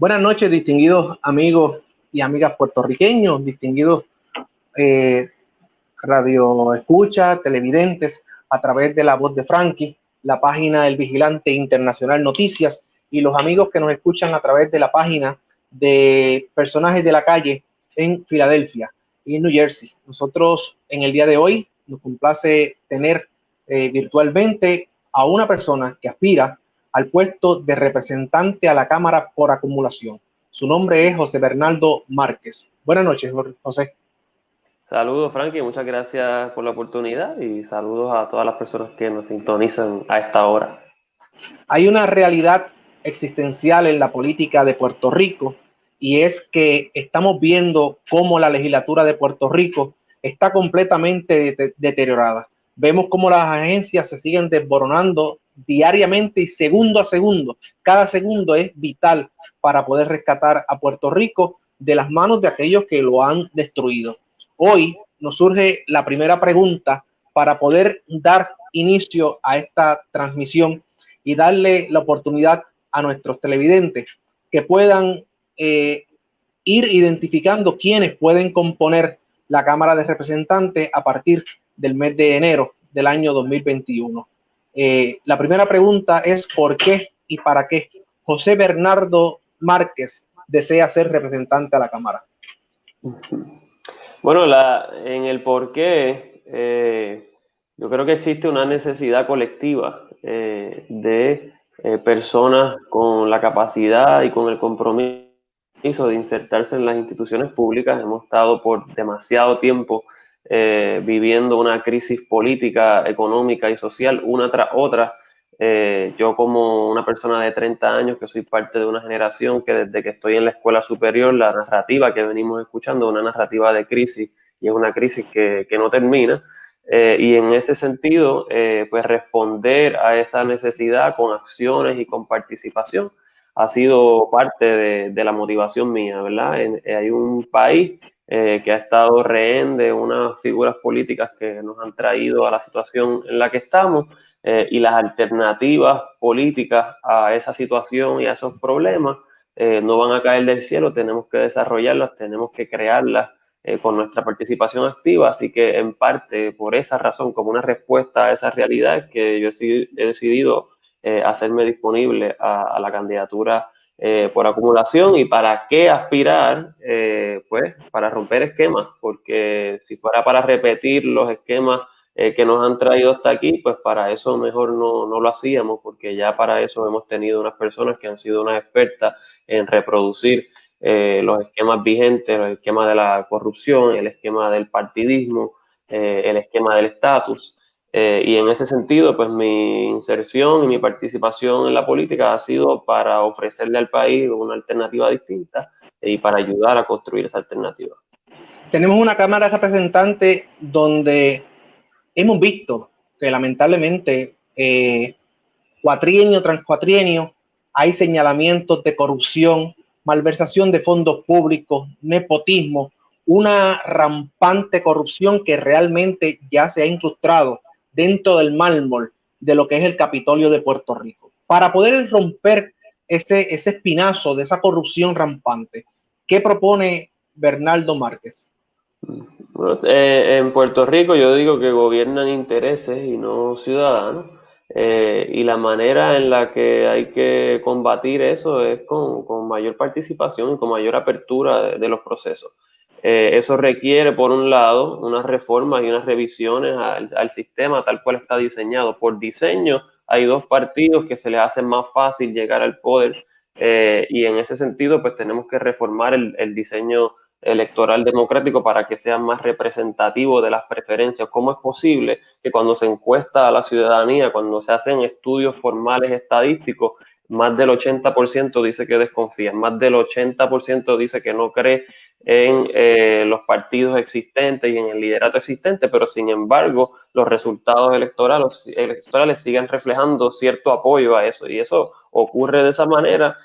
Buenas noches, distinguidos amigos y amigas puertorriqueños, distinguidos eh, radio escucha, televidentes, a través de La Voz de Frankie, la página del Vigilante Internacional Noticias, y los amigos que nos escuchan a través de la página de Personajes de la Calle en Filadelfia y en New Jersey. Nosotros en el día de hoy nos complace tener virtualmente a una persona que aspira al puesto de representante a la Cámara por acumulación. Su nombre es José Bernardo Márquez. Buenas noches, José. Saludos, Frankie, muchas gracias por la oportunidad y saludos a todas las personas que nos sintonizan a esta hora. Hay una realidad existencial en la política de Puerto Rico, y es que estamos viendo cómo la legislatura de Puerto Rico está completamente deteriorada. Vemos cómo las agencias se siguen desboronando diariamente y segundo a segundo. Cada segundo es vital para poder rescatar a Puerto Rico de las manos de aquellos que lo han destruido. Hoy nos surge la primera pregunta para poder dar inicio a esta transmisión y darle la oportunidad a nuestros televidentes que puedan ir identificando quiénes pueden componer la Cámara de Representantes a partir del mes de enero del año 2021. La primera pregunta es ¿por qué y para qué José Bernardo Márquez desea ser representante a la Cámara? Bueno, en el por qué, yo creo que existe una necesidad colectiva de personas con la capacidad y con el compromiso de insertarse en las instituciones públicas. Hemos estado por demasiado tiempo viviendo una crisis política, económica y social una tras otra. Yo como una persona de 30 años que soy parte de una generación que desde que estoy en la escuela superior, la narrativa que venimos escuchando es una narrativa de crisis y es una crisis que no termina. Y en ese sentido, pues responder a esa necesidad con acciones y con participación ha sido parte de la motivación mía, ¿verdad? Hay un país que ha estado rehén de unas figuras políticas que nos han traído a la situación en la que estamos, y las alternativas políticas a esa situación y a esos problemas no van a caer del cielo, tenemos que desarrollarlas, tenemos que crearlas con nuestra participación activa, así que en parte por esa razón, como una respuesta a esa realidad, es que yo he decidido hacerme disponible a la candidatura por acumulación. ¿Y para qué aspirar? Pues para romper esquemas, porque si fuera para repetir los esquemas que nos han traído hasta aquí, pues para eso mejor no lo hacíamos, porque ya para eso hemos tenido unas personas que han sido unas expertas en reproducir los esquemas vigentes, los esquemas de la corrupción, el esquema del partidismo, el esquema del estatus. Y en ese sentido, pues mi inserción y mi participación en la política ha sido para ofrecerle al país una alternativa distinta y para ayudar a construir esa alternativa. Tenemos una Cámara de Representantes donde hemos visto que lamentablemente cuatrienio tras cuatrienio hay señalamientos de corrupción, malversación de fondos públicos, nepotismo, una rampante corrupción que realmente ya se ha incrustado dentro del mármol de lo que es el Capitolio de Puerto Rico. Para poder romper ese espinazo de esa corrupción rampante, ¿qué propone Bernardo Márquez? Bueno, en Puerto Rico yo digo que gobiernan intereses y no ciudadanos, y la manera en la que hay que combatir eso es con mayor participación y con mayor apertura de los procesos. Eso requiere, por un lado, unas reformas y unas revisiones al sistema tal cual está diseñado. Por diseño, hay dos partidos que se les hace más fácil llegar al poder, y en ese sentido, pues tenemos que reformar el diseño electoral democrático para que sea más representativo de las preferencias. ¿Cómo es posible que cuando se encuesta a la ciudadanía, cuando se hacen estudios formales estadísticos, más del 80% dice que desconfía, más del 80% dice que no cree en los partidos existentes y en el liderato existente, pero sin embargo los resultados electorales siguen reflejando cierto apoyo a eso? Y eso ocurre de esa manera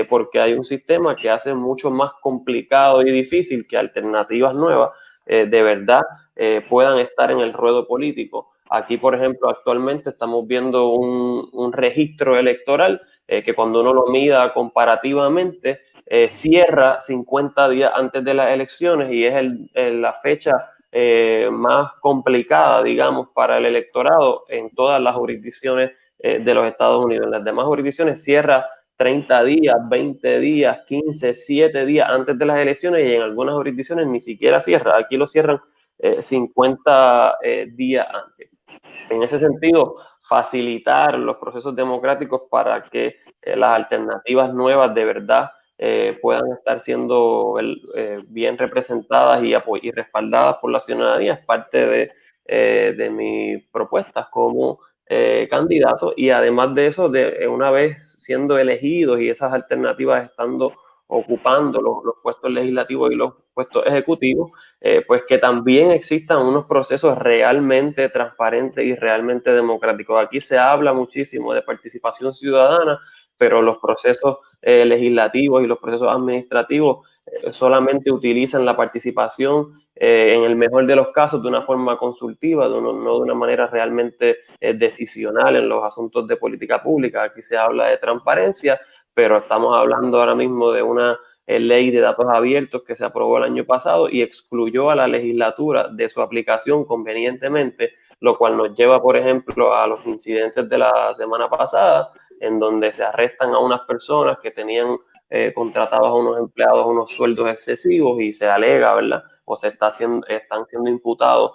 porque hay un sistema que hace mucho más complicado y difícil que alternativas nuevas de verdad puedan estar en el ruedo político. Aquí, por ejemplo, actualmente estamos viendo un registro electoral que cuando uno lo mida comparativamente, cierra 50 días antes de las elecciones y es la fecha más complicada, digamos, para el electorado en todas las jurisdicciones de los Estados Unidos. En las demás jurisdicciones cierra 30 días, 20 días, 15, 7 días antes de las elecciones y en algunas jurisdicciones ni siquiera cierra. Aquí lo cierran 50 días antes. En ese sentido, facilitar los procesos democráticos para que las alternativas nuevas de verdad puedan estar siendo bien representadas y respaldadas por la ciudadanía es parte de mis propuestas como candidato, y además de eso, una vez siendo elegidos y esas alternativas estando ocupando los puestos legislativos y los puestos ejecutivos, pues que también existan unos procesos realmente transparentes y realmente democráticos. Aquí se habla muchísimo de participación ciudadana, pero los procesos legislativos y los procesos administrativos solamente utilizan la participación en el mejor de los casos de una forma consultiva, no de una manera realmente decisional en los asuntos de política pública. Aquí se habla de transparencia, pero estamos hablando ahora mismo de una ley de datos abiertos que se aprobó el año pasado y excluyó a la legislatura de su aplicación convenientemente, lo cual nos lleva, por ejemplo, a los incidentes de la semana pasada, en donde se arrestan a unas personas que tenían contratados a unos empleados unos sueldos excesivos y se alega, ¿verdad? O están siendo imputados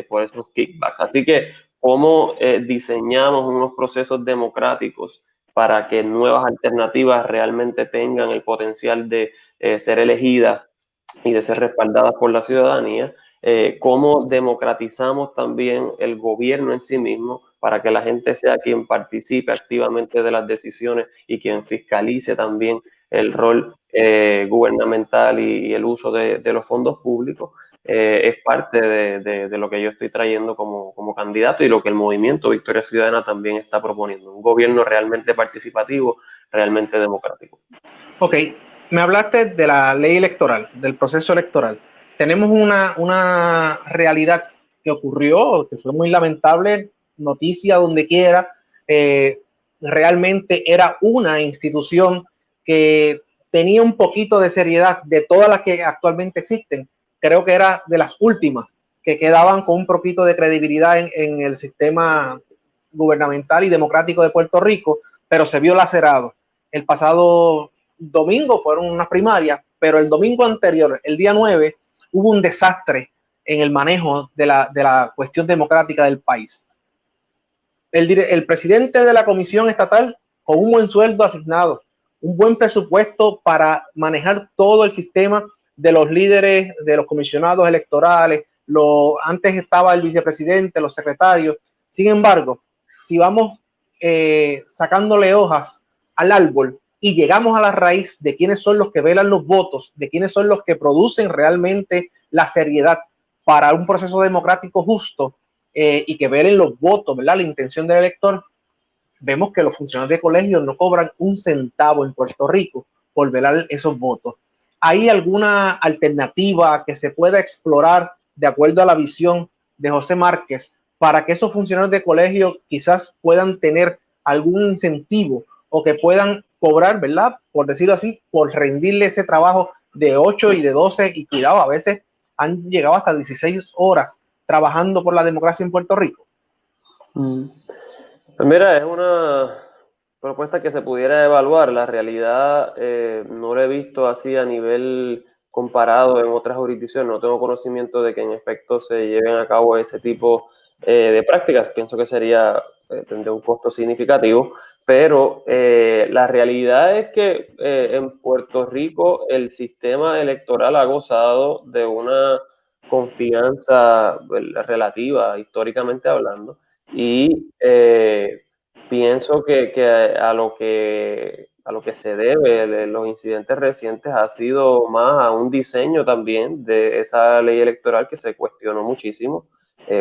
por esos kickbacks. Así que, ¿cómo diseñamos unos procesos democráticos para que nuevas alternativas realmente tengan el potencial de ser elegidas y de ser respaldadas por la ciudadanía? ¿Cómo democratizamos también el gobierno en sí mismo para que la gente sea quien participe activamente de las decisiones y quien fiscalice también el rol gubernamental y el uso de los fondos públicos? Es parte de lo que yo estoy trayendo como candidato y lo que el movimiento Victoria Ciudadana también está proponiendo, un gobierno realmente participativo, realmente democrático. Ok, me hablaste de la ley electoral, del proceso electoral. Tenemos una realidad que ocurrió, que fue muy lamentable, noticia donde quiera. Realmente era una institución que tenía un poquito de seriedad de todas las que actualmente existen. Creo que era de las últimas que quedaban con un poquito de credibilidad en el sistema gubernamental y democrático de Puerto Rico, pero se vio lacerado. El pasado domingo fueron unas primarias, pero el domingo anterior, el día 9, hubo un desastre en el manejo de la cuestión democrática del país. El presidente de la comisión estatal, con un buen sueldo asignado, un buen presupuesto para manejar todo el sistema de los líderes, de los comisionados electorales, antes estaba el vicepresidente, los secretarios. Sin embargo, si vamos sacándole hojas al árbol y llegamos a la raíz de quiénes son los que velan los votos, de quiénes son los que producen realmente la seriedad para un proceso democrático justo, y que velen los votos, ¿verdad? La intención del elector, vemos que los funcionarios de colegios no cobran un centavo en Puerto Rico por velar esos votos. ¿Hay alguna alternativa que se pueda explorar de acuerdo a la visión de José Márquez para que esos funcionarios de colegio quizás puedan tener algún incentivo o que puedan cobrar, ¿verdad? Por decirlo así, por rendirle ese trabajo de 8 y de 12 y cuidado, a veces han llegado hasta 16 horas trabajando por la democracia en Puerto Rico? Pues mira, es una propuesta que se pudiera evaluar. La realidad no lo he visto así a nivel comparado en otras jurisdicciones. No tengo conocimiento de que en efecto se lleven a cabo ese tipo de prácticas. Pienso que tendría un costo significativo, pero la realidad es que en Puerto Rico el sistema electoral ha gozado de una confianza relativa, históricamente hablando, y pienso que a lo que se debe de los incidentes recientes ha sido más a un diseño también de esa ley electoral que se cuestionó muchísimo,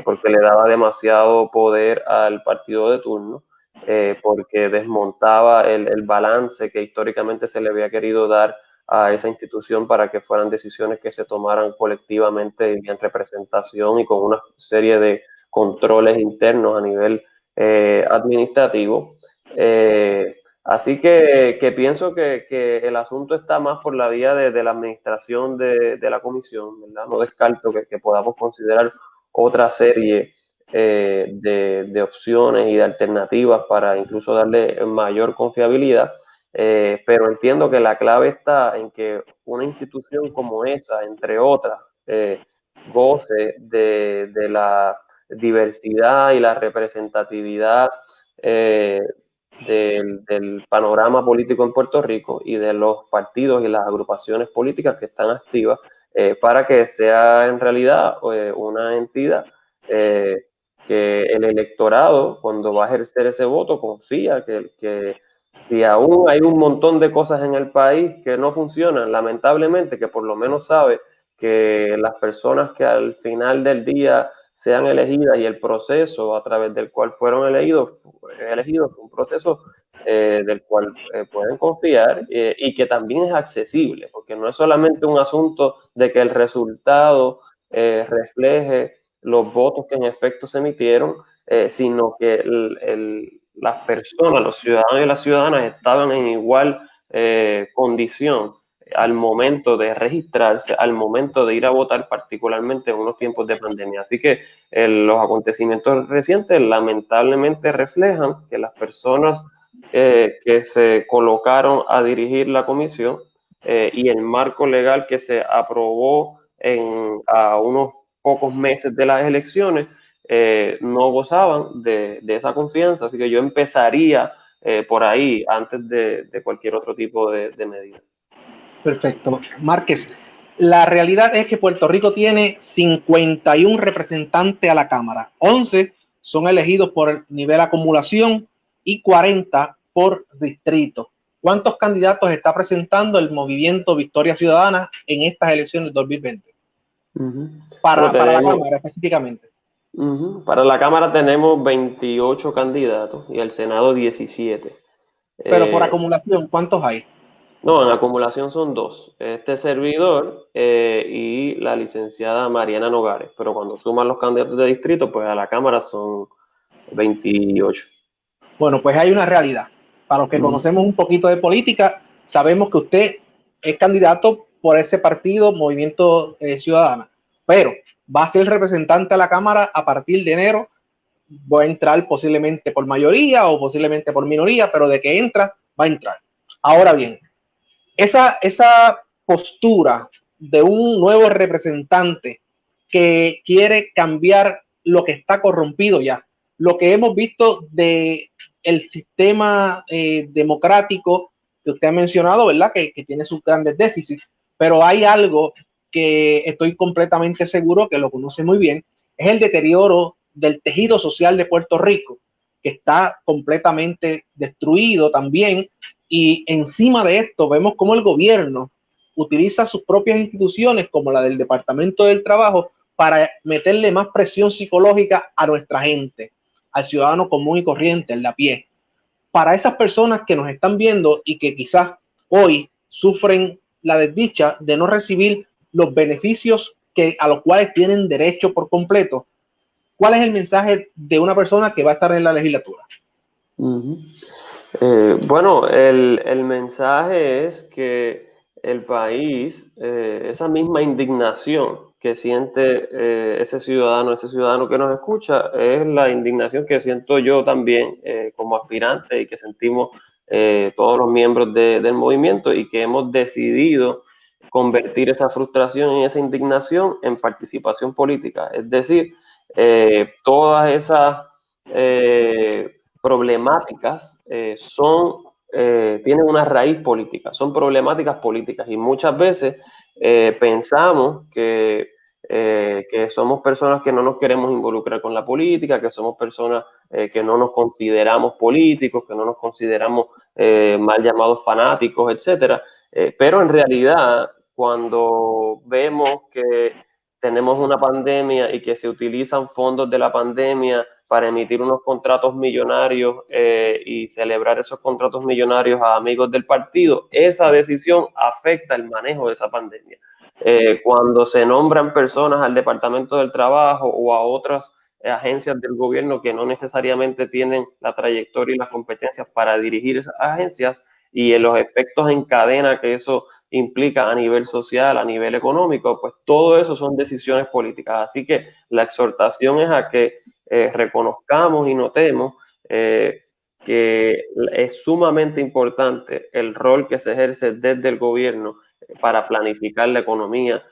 porque le daba demasiado poder al partido de turno, porque desmontaba el balance que históricamente se le había querido dar a esa institución para que fueran decisiones que se tomaran colectivamente y en representación y con una serie de controles internos a nivel administrativo. Así que pienso que el asunto está más por la vía de la administración de la comisión, ¿verdad? No descarto que podamos considerar otra serie de opciones y de alternativas para incluso darle mayor confiabilidad, pero entiendo que la clave está en que una institución como esa, entre otras, goce de la diversidad y la representatividad eh, del panorama político en Puerto Rico y de los partidos y las agrupaciones políticas que están activas para que sea en realidad una entidad que el electorado, cuando va a ejercer ese voto, confía que si aún hay un montón de cosas en el país que no funcionan, lamentablemente, que por lo menos sabe que las personas que al final del día sean elegidas y el proceso a través del cual fueron elegidos un proceso del cual pueden confiar y que también es accesible, porque no es solamente un asunto de que el resultado refleje los votos que en efecto se emitieron, sino que las personas, los ciudadanos y las ciudadanas estaban en igual condición al momento de registrarse, al momento de ir a votar, particularmente en unos tiempos de pandemia. Así que los acontecimientos recientes lamentablemente reflejan que las personas que se colocaron a dirigir la comisión y el marco legal que se aprobó a unos pocos meses de las elecciones no gozaban de esa confianza. Así que yo empezaría por ahí antes de cualquier otro tipo de medida. Perfecto. Márquez, la realidad es que Puerto Rico tiene 51 representantes a la Cámara. 11 son elegidos por nivel acumulación y 40 por distrito. ¿Cuántos candidatos está presentando el movimiento Victoria Ciudadana en estas elecciones 2020? Para la Cámara específicamente. Para la Cámara tenemos 28 candidatos y al Senado 17. Pero por acumulación, ¿cuántos hay? No, en acumulación son 2. Este servidor y la licenciada Mariana Nogares. Pero cuando suman los candidatos de distrito, pues a la Cámara son 28. Bueno, pues hay una realidad. Para los que conocemos un poquito de política, sabemos que usted es candidato por ese partido, Movimiento Ciudadano, pero va a ser representante a la Cámara a partir de enero. Va a entrar posiblemente por mayoría o posiblemente por minoría, pero de que entra, va a entrar. Ahora bien, esa postura de un nuevo representante que quiere cambiar lo que está corrompido ya, lo que hemos visto de el sistema democrático que usted ha mencionado, ¿verdad? Que tiene sus grandes déficits, pero hay algo que estoy completamente seguro que lo conoce muy bien, es el deterioro del tejido social de Puerto Rico, que está completamente destruido también, y encima de esto vemos cómo el gobierno utiliza sus propias instituciones como la del Departamento del Trabajo para meterle más presión psicológica a nuestra gente, al ciudadano común y corriente, en la pie. Para esas personas que nos están viendo y que quizás hoy sufren la desdicha de no recibir los beneficios a los cuales tienen derecho por completo, ¿cuál es el mensaje de una persona que va a estar en la legislatura? Bueno, el mensaje es que el país, esa misma indignación que siente ese ciudadano que nos escucha, es la indignación que siento yo también como aspirante y que sentimos todos los miembros del movimiento, y que hemos decidido convertir esa frustración y esa indignación en participación política. Es decir, todas esas problemáticas tienen una raíz política, son problemáticas políticas, y muchas veces pensamos que somos personas que no nos queremos involucrar con la política, que somos personas que no nos consideramos políticos, que no nos consideramos mal llamados fanáticos, etcétera. Pero en realidad, cuando vemos que tenemos una pandemia y que se utilizan fondos de la pandemia para emitir unos contratos millonarios y celebrar esos contratos millonarios a amigos del partido, esa decisión afecta el manejo de esa pandemia. Cuando se nombran personas al Departamento del Trabajo o a otras agencias del gobierno que no necesariamente tienen la trayectoria y las competencias para dirigir esas agencias, y en los efectos en cadena que eso implica a nivel social, a nivel económico, pues todo eso son decisiones políticas. Así que la exhortación es a que reconozcamos y notemos que es sumamente importante el rol que se ejerce desde el gobierno para planificar la economía,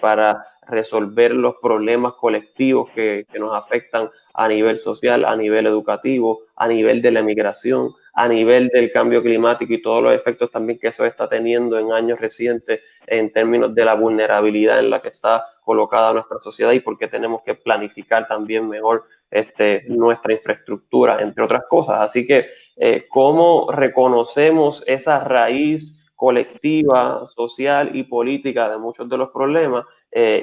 para resolver los problemas colectivos que nos afectan a nivel social, a nivel educativo, a nivel de la migración, a nivel del cambio climático y todos los efectos también que eso está teniendo en años recientes en términos de la vulnerabilidad en la que está colocada nuestra sociedad, y porque tenemos que planificar también mejor nuestra infraestructura, entre otras cosas. Así que, ¿cómo reconocemos esa raíz colectiva, social y política de muchos de los problemas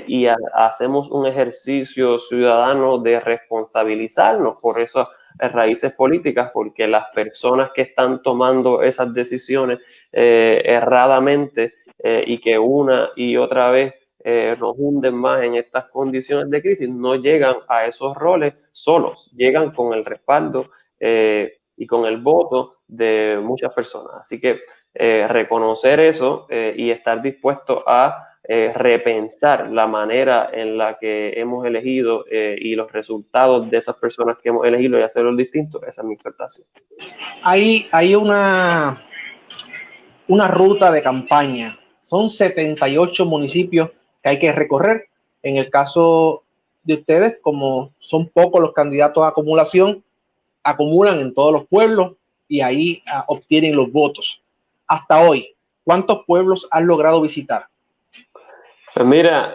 y hacemos un ejercicio ciudadano de responsabilizarnos por esas raíces políticas? Porque las personas que están tomando esas decisiones erradamente y que una y otra vez nos hunden más en estas condiciones de crisis, no llegan a esos roles solos, llegan con el respaldo y con el voto de muchas personas. Así que reconocer eso y estar dispuesto a repensar la manera en la que hemos elegido y los resultados de esas personas que hemos elegido y hacerlos distintos, esa es mi exhortación. Hay una ruta de campaña. Son 78 municipios que hay que recorrer. En el caso de ustedes, como son pocos los candidatos a acumulación, acumulan en todos los pueblos y ahí obtienen los votos. Hasta hoy, ¿cuántos pueblos han logrado visitar? Pues mira,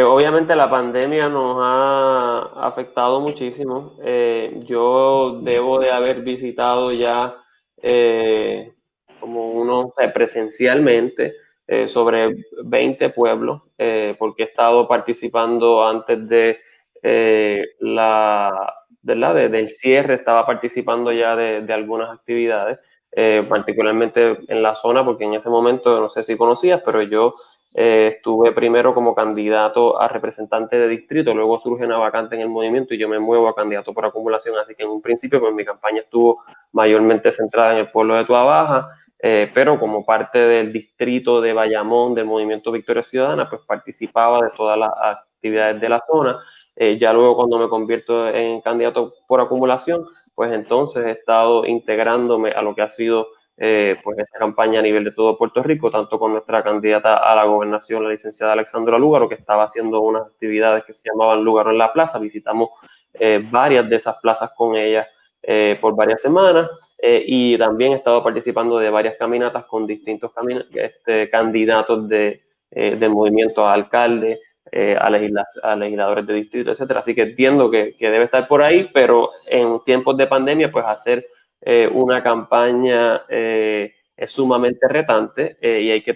obviamente la pandemia nos ha afectado muchísimo. Yo debo de haber visitado ya como uno presencialmente sobre 20 pueblos, porque he estado participando antes de ¿verdad? Del cierre, estaba participando ya de algunas actividades, particularmente en la zona, porque en ese momento, no sé si conocías, pero yo estuve primero como candidato a representante de distrito, luego surge una vacante en el movimiento y yo me muevo a candidato por acumulación, así que en un principio pues mi campaña estuvo mayormente centrada en el pueblo de Tuabaja, pero como parte del distrito de Bayamón del movimiento Victoria Ciudadana, pues participaba de todas las actividades de la zona. Ya luego cuando me convierto en candidato por acumulación, pues entonces he estado integrándome a lo que ha sido pues esa campaña a nivel de todo Puerto Rico, tanto con nuestra candidata a la gobernación, la licenciada Alexandra Lúgaro, que estaba haciendo unas actividades que se llamaban Lúgaro en la Plaza. Visitamos varias de esas plazas con ella por varias semanas, y también he estado participando de varias caminatas con distintos candidatos del movimiento a alcalde, a legisladores de distrito, etcétera. Así que entiendo que debe estar por ahí, pero en tiempos de pandemia, pues hacer una campaña es sumamente retante y hay que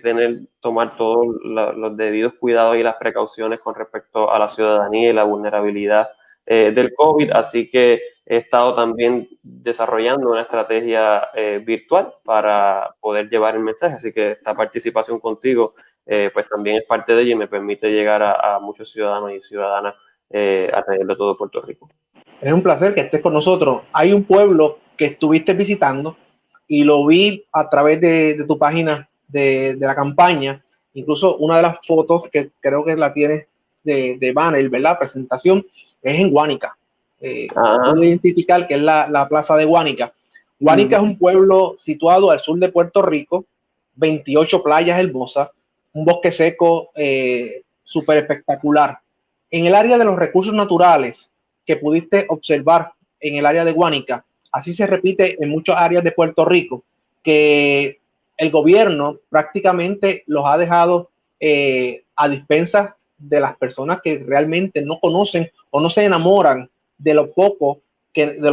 tomar todos los debidos cuidados y las precauciones con respecto a la ciudadanía y la vulnerabilidad del COVID. Así que he estado también desarrollando una estrategia virtual para poder llevar el mensaje. Así que esta participación contigo pues también es parte de ello y me permite llegar a muchos ciudadanos y ciudadanas alrededor de todo Puerto Rico. Es un placer que estés con nosotros. Hay un pueblo que estuviste visitando y lo vi a través de tu página de la campaña. Incluso una de las fotos que creo que la tienes de banner, ¿verdad? Presentación, es en Guánica. Pude identificar que es la plaza de Guánica. Guánica es un pueblo situado al sur de Puerto Rico, 28 playas hermosas, un bosque seco súper espectacular. En el área de los recursos naturales que pudiste observar en el área de Guánica, así se repite en muchas áreas de Puerto Rico, que el gobierno prácticamente los ha dejado a dispensas de las personas que realmente no conocen o no se enamoran de lo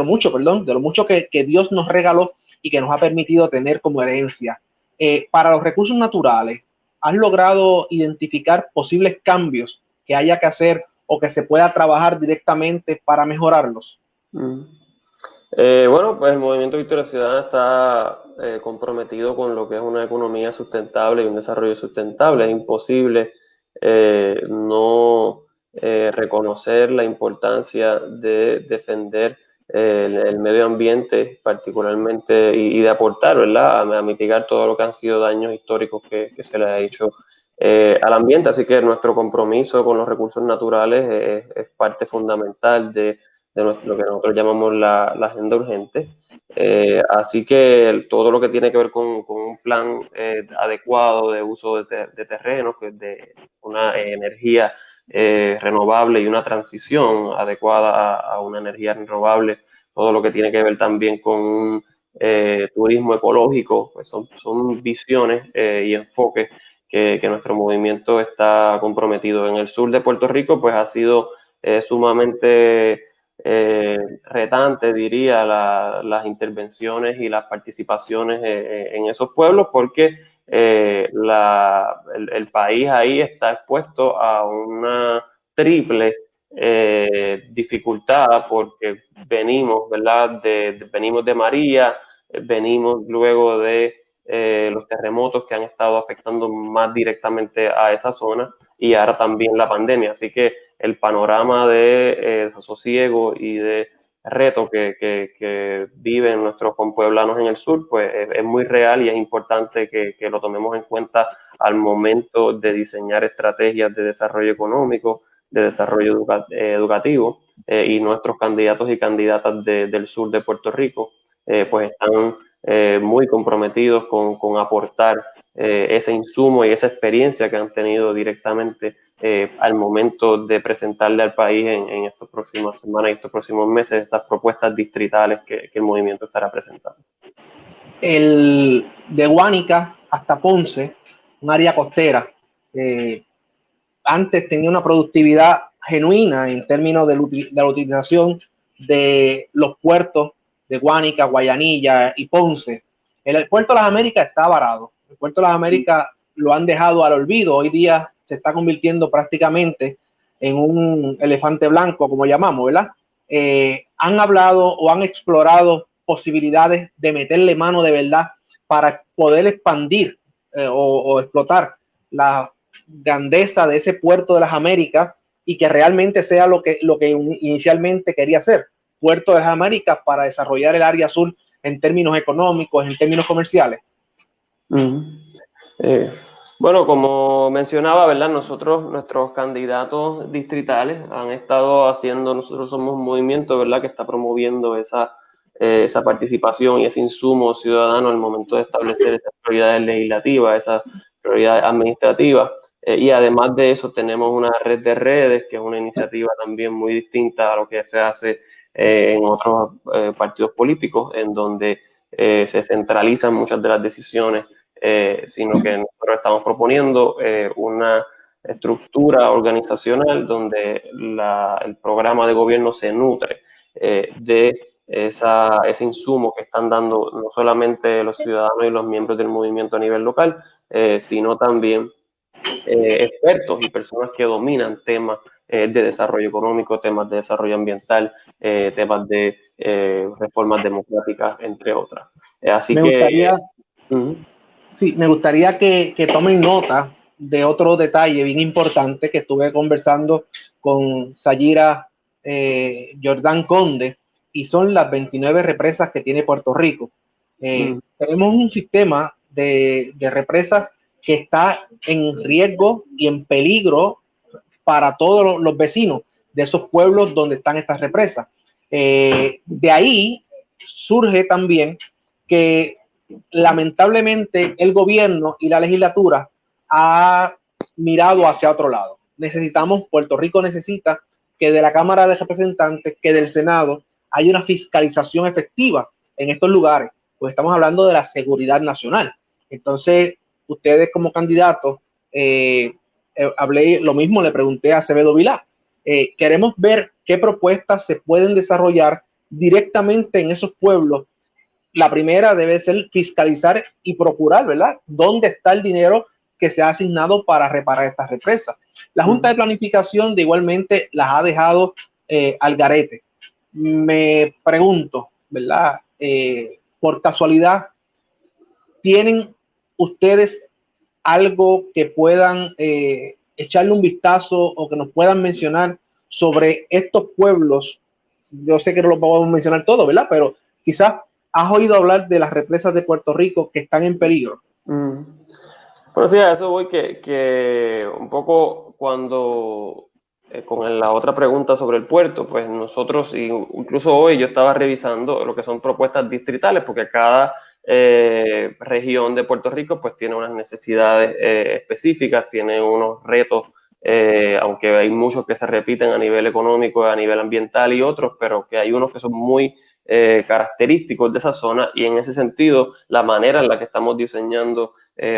mucho que Dios nos regaló y que nos ha permitido tener como herencia. Para los recursos naturales, ¿has logrado identificar posibles cambios que haya que hacer o que se pueda trabajar directamente para mejorarlos? Bueno, pues el Movimiento Victoria Ciudadana está comprometido con lo que es una economía sustentable y un desarrollo sustentable. Es imposible no reconocer la importancia de defender el medio ambiente particularmente y de aportar, ¿verdad?, a mitigar todo lo que han sido daños históricos que se le ha hecho al ambiente. Así que nuestro compromiso con los recursos naturales es parte fundamental de lo que nosotros llamamos la agenda urgente. Así que todo lo que tiene que ver con un plan adecuado de uso de terrenos, de una energía renovable y una transición adecuada a una energía renovable, todo lo que tiene que ver también con un turismo ecológico, pues son visiones y enfoques que nuestro movimiento está comprometido. En el sur de Puerto Rico, pues ha sido sumamente retante, diría, las intervenciones y las participaciones en esos pueblos, porque el país ahí está expuesto a una triple dificultad, porque venimos, ¿verdad? Venimos de María, venimos luego de los terremotos que han estado afectando más directamente a esa zona y ahora también la pandemia. Así que el panorama de sosiego y de reto que viven nuestros compueblanos en el sur, pues es muy real y es importante que lo tomemos en cuenta al momento de diseñar estrategias de desarrollo económico, de desarrollo educativo, y nuestros candidatos y candidatas del sur de Puerto Rico pues están muy comprometidos con aportar ese insumo y esa experiencia que han tenido directamente al momento de presentarle al país en estas próximas semanas y estos próximos meses estas propuestas distritales que el movimiento estará presentando. De Guánica hasta Ponce, un área costera, antes tenía una productividad genuina en términos de la utilización de los puertos de Guánica, Guayanilla y Ponce. El puerto de las Américas está varado. El puerto de las Américas lo han dejado al olvido. Hoy día se está convirtiendo prácticamente en un elefante blanco, como llamamos, ¿verdad? Han hablado o han explorado posibilidades de meterle mano de verdad para poder expandir o explotar la grandeza de ese puerto de las Américas y que realmente sea lo que inicialmente quería hacer, puerto de las Américas, para desarrollar el área sur en términos económicos, en términos comerciales. Bueno, como mencionaba, ¿verdad? Nuestros candidatos distritales han estado haciendo, nosotros somos un movimiento, ¿verdad?, que está promoviendo esa participación y ese insumo ciudadano al momento de establecer esas prioridades legislativas, esas prioridades administrativas. Y además de eso tenemos una red de redes, que es una iniciativa también muy distinta a lo que se hace en otros partidos políticos, en donde se centralizan muchas de las decisiones, sino que nosotros estamos proponiendo una estructura organizacional donde el programa de gobierno se nutre de ese insumo que están dando no solamente los ciudadanos y los miembros del movimiento a nivel local, sino también expertos y personas que dominan temas de desarrollo económico, temas de desarrollo ambiental, temas de reformas democráticas, entre otras. Así sí, me gustaría que tomen nota de otro detalle bien importante que estuve conversando con Sayira Jordán Conde, y son las 29 represas que tiene Puerto Rico. Tenemos un sistema de represas que está en riesgo y en peligro para todos los vecinos de esos pueblos donde están estas represas. De ahí surge también que lamentablemente el gobierno y la legislatura ha mirado hacia otro lado. Puerto Rico necesita que de la Cámara de Representantes, que del Senado, haya una fiscalización efectiva en estos lugares, pues estamos hablando de la seguridad nacional. Entonces, ustedes como candidatos, hablé lo mismo, le pregunté a Acevedo Vilá, queremos ver qué propuestas se pueden desarrollar directamente en esos pueblos. La primera debe ser fiscalizar y procurar, ¿verdad?, dónde está el dinero que se ha asignado para reparar estas represas. La Junta de Planificación de igualmente las ha dejado al garete. Me pregunto, ¿verdad?, por casualidad, ¿tienen ustedes algo que puedan echarle un vistazo o que nos puedan mencionar sobre estos pueblos? Yo sé que no los podemos mencionar todos, ¿verdad? Pero quizás has oído hablar de las represas de Puerto Rico que están en peligro. Bueno, sí, a eso voy que un poco cuando con la otra pregunta sobre el puerto, pues nosotros, incluso hoy yo estaba revisando lo que son propuestas distritales, porque cada región de Puerto Rico pues tiene unas necesidades específicas, tiene unos retos, aunque hay muchos que se repiten a nivel económico, a nivel ambiental y otros, pero que hay unos que son muy característicos de esa zona, y en ese sentido la manera en la que estamos diseñando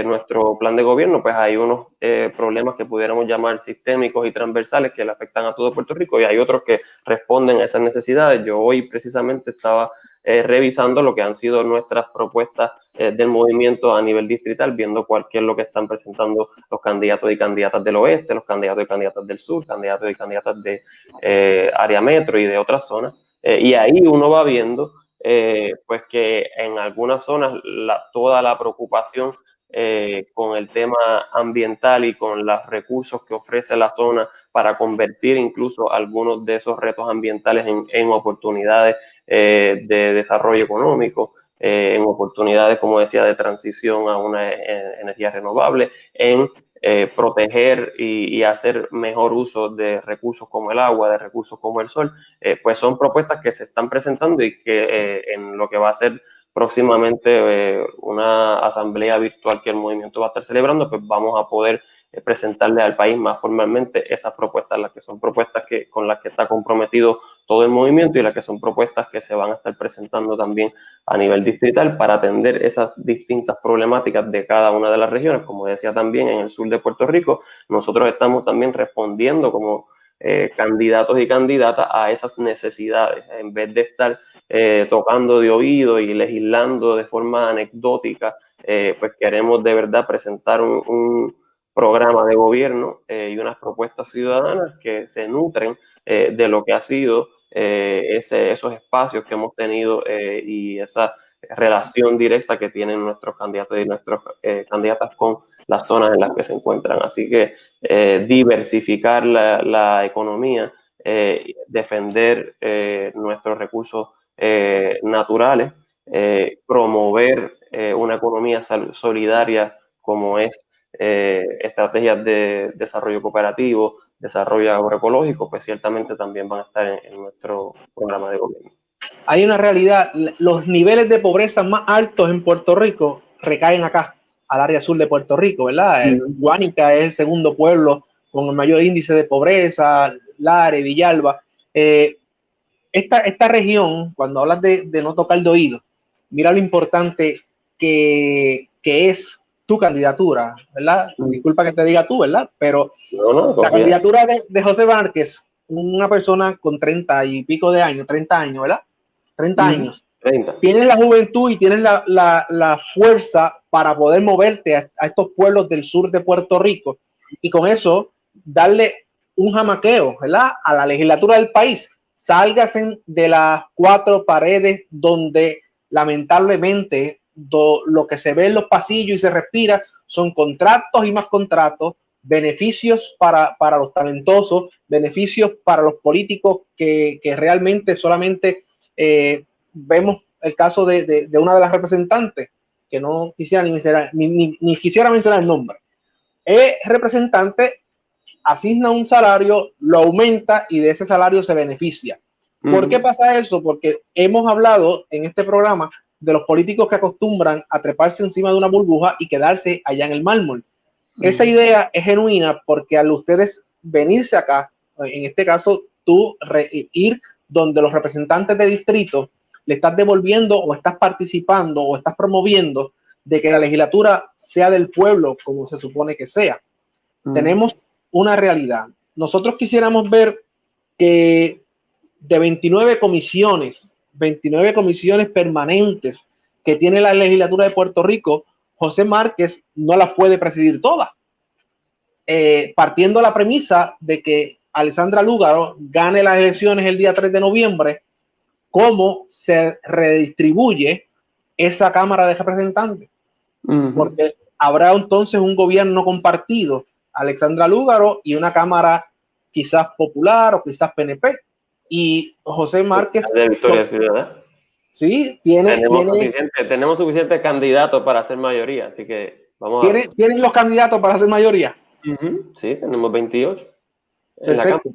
nuestro plan de gobierno, pues hay unos problemas que pudiéramos llamar sistémicos y transversales que le afectan a todo Puerto Rico, y hay otros que responden a esas necesidades. Yo hoy precisamente estaba revisando lo que han sido nuestras propuestas del movimiento a nivel distrital, viendo qué es lo que están presentando los candidatos y candidatas del oeste, los candidatos y candidatas del sur, candidatos y candidatas de área metro y de otras zonas. Y ahí uno va viendo pues que en algunas zonas toda la preocupación con el tema ambiental y con los recursos que ofrece la zona para convertir incluso algunos de esos retos ambientales en oportunidades de desarrollo económico, en oportunidades, como decía, de transición a una energía renovable, en proteger y hacer mejor uso de recursos como el agua, de recursos como el sol, pues son propuestas que se están presentando y que en lo que va a ser próximamente una asamblea virtual que el movimiento va a estar celebrando, pues vamos a poder presentarle al país más formalmente esas propuestas, las que son propuestas con las que está comprometido todo el movimiento y las que son propuestas que se van a estar presentando también a nivel distrital para atender esas distintas problemáticas de cada una de las regiones. Como decía también, en el sur de Puerto Rico, nosotros estamos también respondiendo como candidatos y candidatas a esas necesidades, en vez de estar tocando de oído y legislando de forma anecdótica, pues queremos de verdad presentar un programa de gobierno y unas propuestas ciudadanas que se nutren de lo que ha sido esos espacios que hemos tenido y esa relación directa que tienen nuestros candidatos y nuestras candidatas con las zonas en las que se encuentran. Así que diversificar la economía, defender nuestros recursos naturales, promover una economía solidaria como es estrategias de desarrollo cooperativo, desarrollo agroecológico, pues ciertamente también van a estar en nuestro programa de gobierno. Hay una realidad, los niveles de pobreza más altos en Puerto Rico recaen acá, al área sur de Puerto Rico, ¿verdad? Guánica es el segundo pueblo con el mayor índice de pobreza, Lares, Villalba. Esta región, cuando hablas de no tocar de oído, mira lo importante que es tu candidatura, ¿verdad? Disculpa que te diga tú, ¿verdad? Pero la candidatura de José Márquez, una persona con 30 y pico de años, 30 años, ¿verdad? 30 años. 30. Tienes la juventud y tienes la fuerza para poder moverte a estos pueblos del sur de Puerto Rico y con eso darle un jamaqueo, ¿verdad? A la legislatura del país. Sálganse de las cuatro paredes donde lamentablemente lo que se ve en los pasillos y se respira son contratos y más contratos, beneficios para los talentosos, beneficios para los políticos que realmente solamente vemos el caso de una de las representantes, que no quisiera ni quisiera mencionar el nombre. El representante asigna un salario, lo aumenta y de ese salario se beneficia. ¿Por qué pasa eso? Porque hemos hablado en este programa de los políticos que acostumbran a treparse encima de una burbuja y quedarse allá en el mármol. Esa idea es genuina porque al ustedes venirse acá, en este caso tú ir donde los representantes de distrito le estás devolviendo o estás participando o estás promoviendo de que la legislatura sea del pueblo como se supone que sea. Tenemos una realidad. Nosotros quisiéramos ver que de 29 comisiones permanentes que tiene la legislatura de Puerto Rico, José Márquez no las puede presidir todas. Partiendo la premisa de que Alessandra Lúgaro gane las elecciones el día 3 de noviembre, ¿cómo se redistribuye esa Cámara de Representantes? Porque habrá entonces un gobierno compartido. Alexandra Lúgaro y una Cámara quizás popular o quizás PNP. Y José Márquez... De Victoria Ciudadana. Sí, tenemos suficientes candidatos para hacer mayoría, así que vamos a ver. ¿Tienen los candidatos para hacer mayoría? Sí, tenemos 28. Perfecto.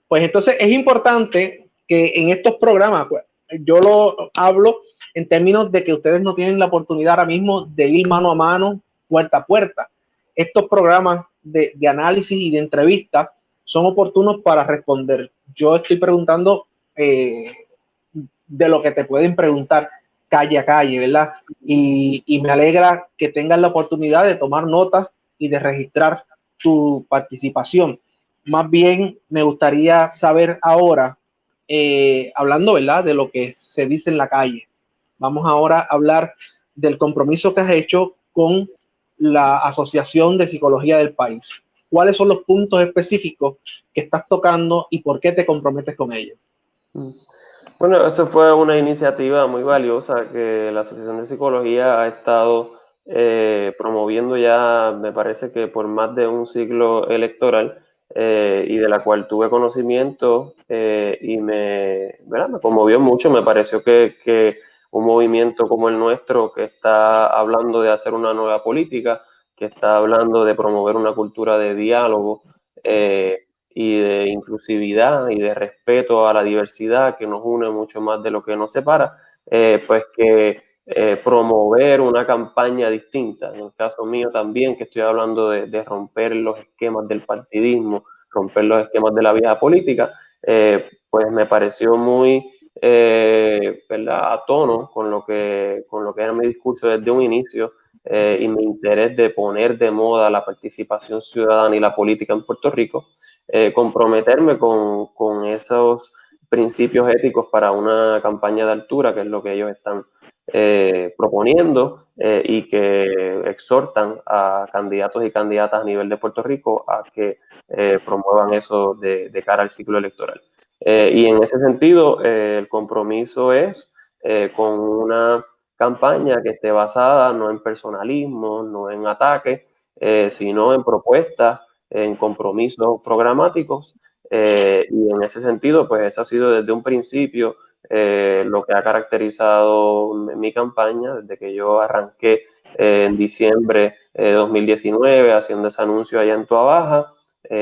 Pues entonces es importante que en estos programas, pues, yo lo hablo en términos de que ustedes no tienen la oportunidad ahora mismo de ir mano a mano, puerta a puerta. Estos programas de análisis y de entrevistas son oportunos para responder. Yo estoy preguntando de lo que te pueden preguntar calle a calle, ¿verdad? Y me alegra que tengas la oportunidad de tomar notas y de registrar tu participación. Más bien me gustaría saber ahora, hablando, ¿verdad?, de lo que se dice en la calle. Vamos ahora a hablar del compromiso que has hecho con la Asociación de Psicología del país. ¿Cuáles son los puntos específicos que estás tocando y por qué te comprometes con ellos? Bueno, eso fue una iniciativa muy valiosa que la Asociación de Psicología ha estado promoviendo ya, me parece que por más de un ciclo electoral, y de la cual tuve conocimiento y ¿verdad?, me conmovió mucho. Me pareció que un movimiento como el nuestro, que está hablando de hacer una nueva política, que está hablando de promover una cultura de diálogo, y de inclusividad y de respeto a la diversidad que nos une mucho más de lo que nos separa, pues que promover una campaña distinta. En el caso mío también, que estoy hablando de romper los esquemas del partidismo, romper los esquemas de la vieja política, pues me pareció muy ¿verdad?, a tono con lo que era mi discurso desde un inicio, y mi interés de poner de moda la participación ciudadana y la política en Puerto Rico. Comprometerme con esos principios éticos para una campaña de altura, que es lo que ellos están proponiendo, y que exhortan a candidatos y candidatas a nivel de Puerto Rico a que promuevan eso de cara al ciclo electoral. Y en ese sentido, el compromiso es con una campaña que esté basada no en personalismo, no en ataques, sino en propuestas, en compromisos programáticos, y en ese sentido, pues eso ha sido desde un principio lo que ha caracterizado mi campaña, desde que yo arranqué en diciembre de 2019 haciendo ese anuncio allá en Tuabaja.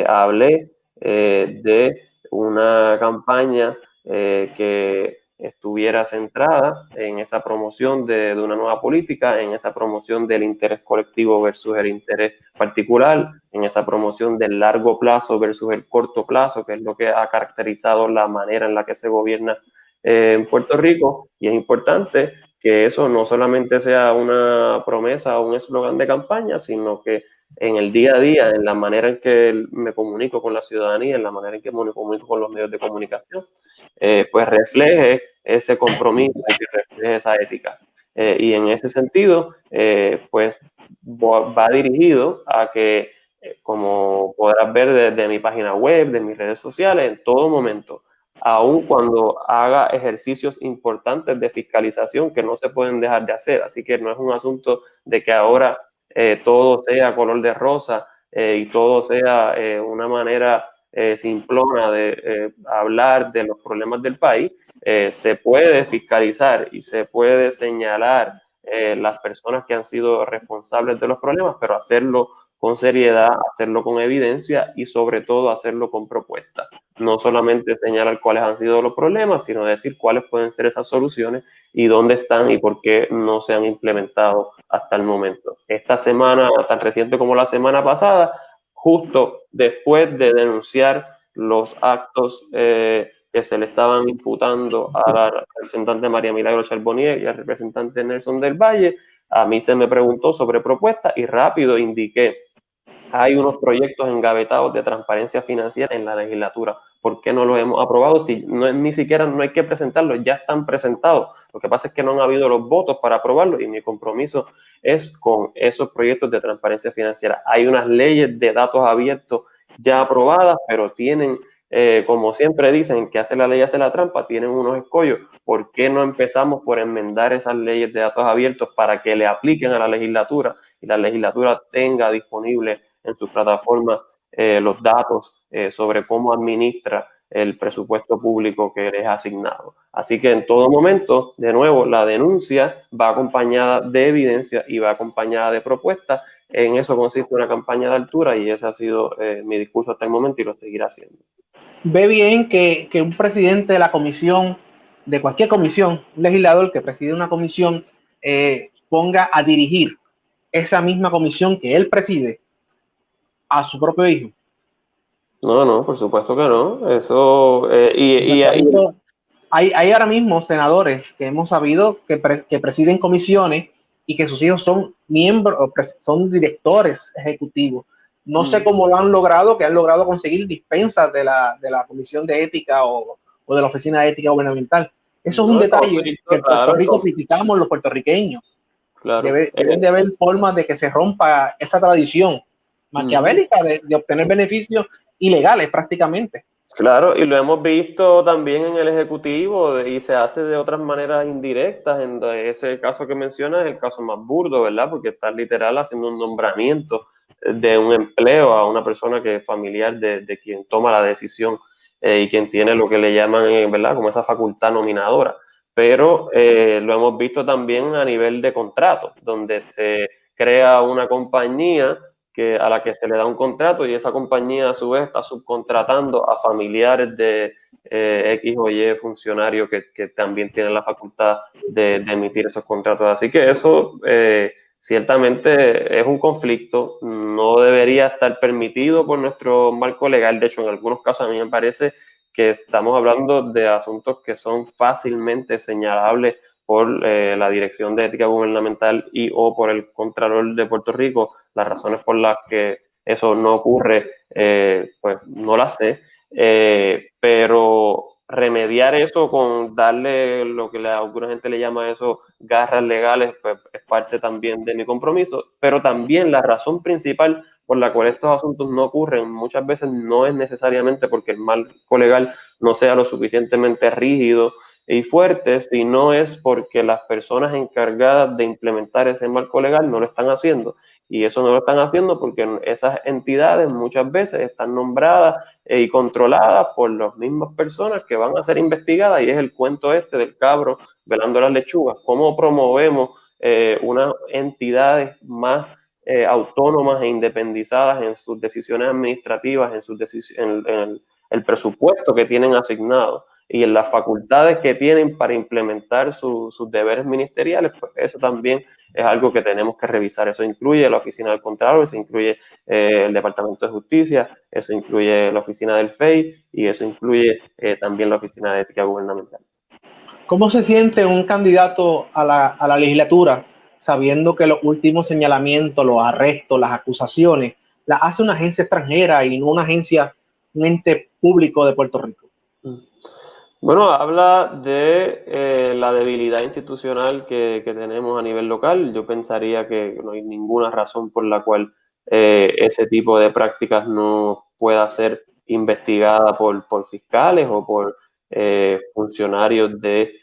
Hablé de una campaña que estuviera centrada en esa promoción de una nueva política, en esa promoción del interés colectivo versus el interés particular, en esa promoción del largo plazo versus el corto plazo, que es lo que ha caracterizado la manera en la que se gobierna en Puerto Rico. Y es importante que eso no solamente sea una promesa o un eslogan de campaña, sino que en el día a día, en la manera en que me comunico con la ciudadanía, en la manera en que me comunico con los medios de comunicación, pues refleje ese compromiso y que refleje esa ética. Y en ese sentido, pues va dirigido a que, como podrás ver desde mi página web, de mis redes sociales, en todo momento, aun cuando haga ejercicios importantes de fiscalización que no se pueden dejar de hacer. Así que no es un asunto de que ahora todo sea color de rosa, y todo sea una manera simplona de hablar de los problemas del país. Se puede fiscalizar y se puede señalar las personas que han sido responsables de los problemas, pero hacerlo con seriedad, hacerlo con evidencia y sobre todo hacerlo con propuestas. No solamente señalar cuáles han sido los problemas, sino decir cuáles pueden ser esas soluciones y dónde están y por qué no se han implementado hasta el momento. Esta semana, tan reciente como la semana pasada, justo después de denunciar los actos que se le estaban imputando a la representante María Milagro Charbonnier y al representante Nelson del Valle, a mí se me preguntó sobre propuestas y rápido indiqué: hay unos proyectos engavetados de transparencia financiera en la legislatura. ¿Por qué no los hemos aprobado? Si no, ni siquiera no hay que presentarlos, ya están presentados. Lo que pasa es que no han habido los votos para aprobarlos y mi compromiso es con esos proyectos de transparencia financiera. Hay unas leyes de datos abiertos ya aprobadas, pero tienen, como siempre dicen, que hace la ley hace la trampa, tienen unos escollos. ¿Por qué no empezamos por enmendar esas leyes de datos abiertos para que le apliquen a la legislatura y la legislatura tenga disponible en sus plataformas los datos sobre cómo administra el presupuesto público que les es asignado. Así que en todo momento, de nuevo, la denuncia va acompañada de evidencia y va acompañada de propuestas. En eso consiste una campaña de altura y ese ha sido mi discurso hasta el momento y lo seguirá haciendo. Ve bien que un presidente de la comisión, de cualquier comisión, un legislador que preside una comisión, ponga a dirigir esa misma comisión que él preside a su propio hijo. No, no, por supuesto que no. Eso, hay ahora mismo senadores que hemos sabido que presiden comisiones y que sus hijos son miembros, son directores ejecutivos. No sé cómo lo han logrado, que han logrado conseguir dispensas de la Comisión de Ética o de la Oficina de Ética Gubernamental. Eso es un detalle que en Puerto Rico criticamos los puertorriqueños. Claro. Deben de haber formas de que se rompa esa tradición maquiavélica de obtener beneficios ilegales prácticamente. Claro, y lo hemos visto también en el Ejecutivo y se hace de otras maneras indirectas. En ese caso que mencionas es el caso más burdo, ¿verdad? Porque estás literal haciendo un nombramiento de un empleo a una persona que es familiar de quien toma la decisión y quien tiene lo que le llaman, ¿verdad? Como esa facultad nominadora. Pero lo hemos visto también a nivel de contrato, donde se crea una compañía a la que se le da un contrato y esa compañía a su vez está subcontratando a familiares de X o Y funcionarios que también tienen la facultad de emitir esos contratos. Así que eso ciertamente es un conflicto, no debería estar permitido por nuestro marco legal. De hecho, en algunos casos a mí me parece que estamos hablando de asuntos que son fácilmente señalables por la Dirección de Ética Gubernamental y o por el Contralor de Puerto Rico. Las razones por las que eso no ocurre, pues no las sé, pero remediar eso con darle lo que alguna gente le llama eso garras legales, pues es parte también de mi compromiso, pero también la razón principal por la cual estos asuntos no ocurren muchas veces no es necesariamente porque el marco legal no sea lo suficientemente rígido y fuerte, sino es porque las personas encargadas de implementar ese marco legal no lo están haciendo. Y eso no lo están haciendo porque esas entidades muchas veces están nombradas y controladas por las mismas personas que van a ser investigadas, y es el cuento este del cabro velando las lechugas. ¿Cómo promovemos unas entidades más autónomas e independizadas en sus decisiones administrativas, en el presupuesto que tienen asignado y en las facultades que tienen para implementar sus deberes ministeriales? Pues eso también es algo que tenemos que revisar. Eso incluye la Oficina del Contralor, eso incluye el Departamento de Justicia, eso incluye la Oficina del FEI y eso incluye también la Oficina de Ética Gubernamental. ¿Cómo se siente un candidato a la legislatura sabiendo que los últimos señalamientos, los arrestos, las acusaciones, las hace una agencia extranjera y no una agencia, un ente público de Puerto Rico? Bueno, habla de la debilidad institucional que tenemos a nivel local. Yo pensaría que no hay ninguna razón por la cual ese tipo de prácticas no pueda ser investigada por fiscales o por funcionarios de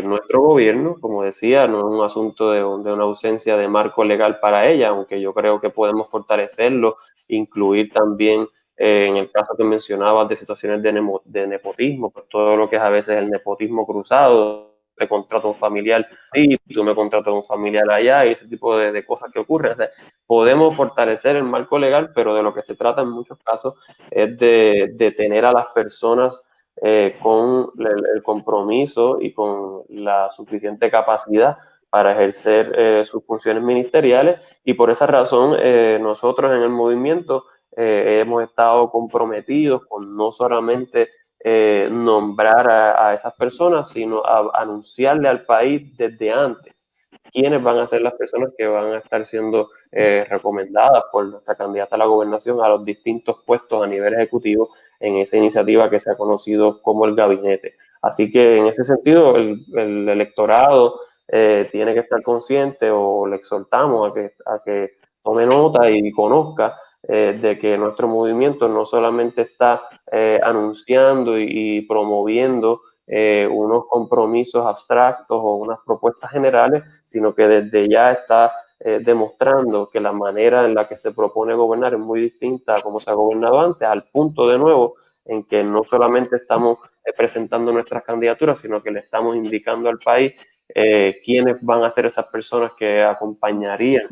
nuestro gobierno. Como decía, no es un asunto de una ausencia de marco legal para ella, aunque yo creo que podemos fortalecerlo, incluir también en el caso que mencionabas de situaciones de nepotismo, pues todo lo que es a veces el nepotismo cruzado, te contrato a un familiar y tú me contratas a un familiar allá y ese tipo de cosas que ocurren. O sea, podemos fortalecer el marco legal, pero de lo que se trata en muchos casos es de tener a las personas con el compromiso y con la suficiente capacidad para ejercer sus funciones ministeriales, y por esa razón nosotros en el movimiento hemos estado comprometidos con no solamente nombrar a esas personas, sino a anunciarle al país desde antes quiénes van a ser las personas que van a estar siendo recomendadas por nuestra candidata a la gobernación a los distintos puestos a nivel ejecutivo en esa iniciativa que se ha conocido como el gabinete. Así que en ese sentido el electorado tiene que estar consciente, o le exhortamos a que tome nota y conozca de que nuestro movimiento no solamente está anunciando y promoviendo unos compromisos abstractos o unas propuestas generales, sino que desde ya está demostrando que la manera en la que se propone gobernar es muy distinta a cómo se ha gobernado antes, al punto de nuevo en que no solamente estamos presentando nuestras candidaturas, sino que le estamos indicando al país quiénes van a ser esas personas que acompañarían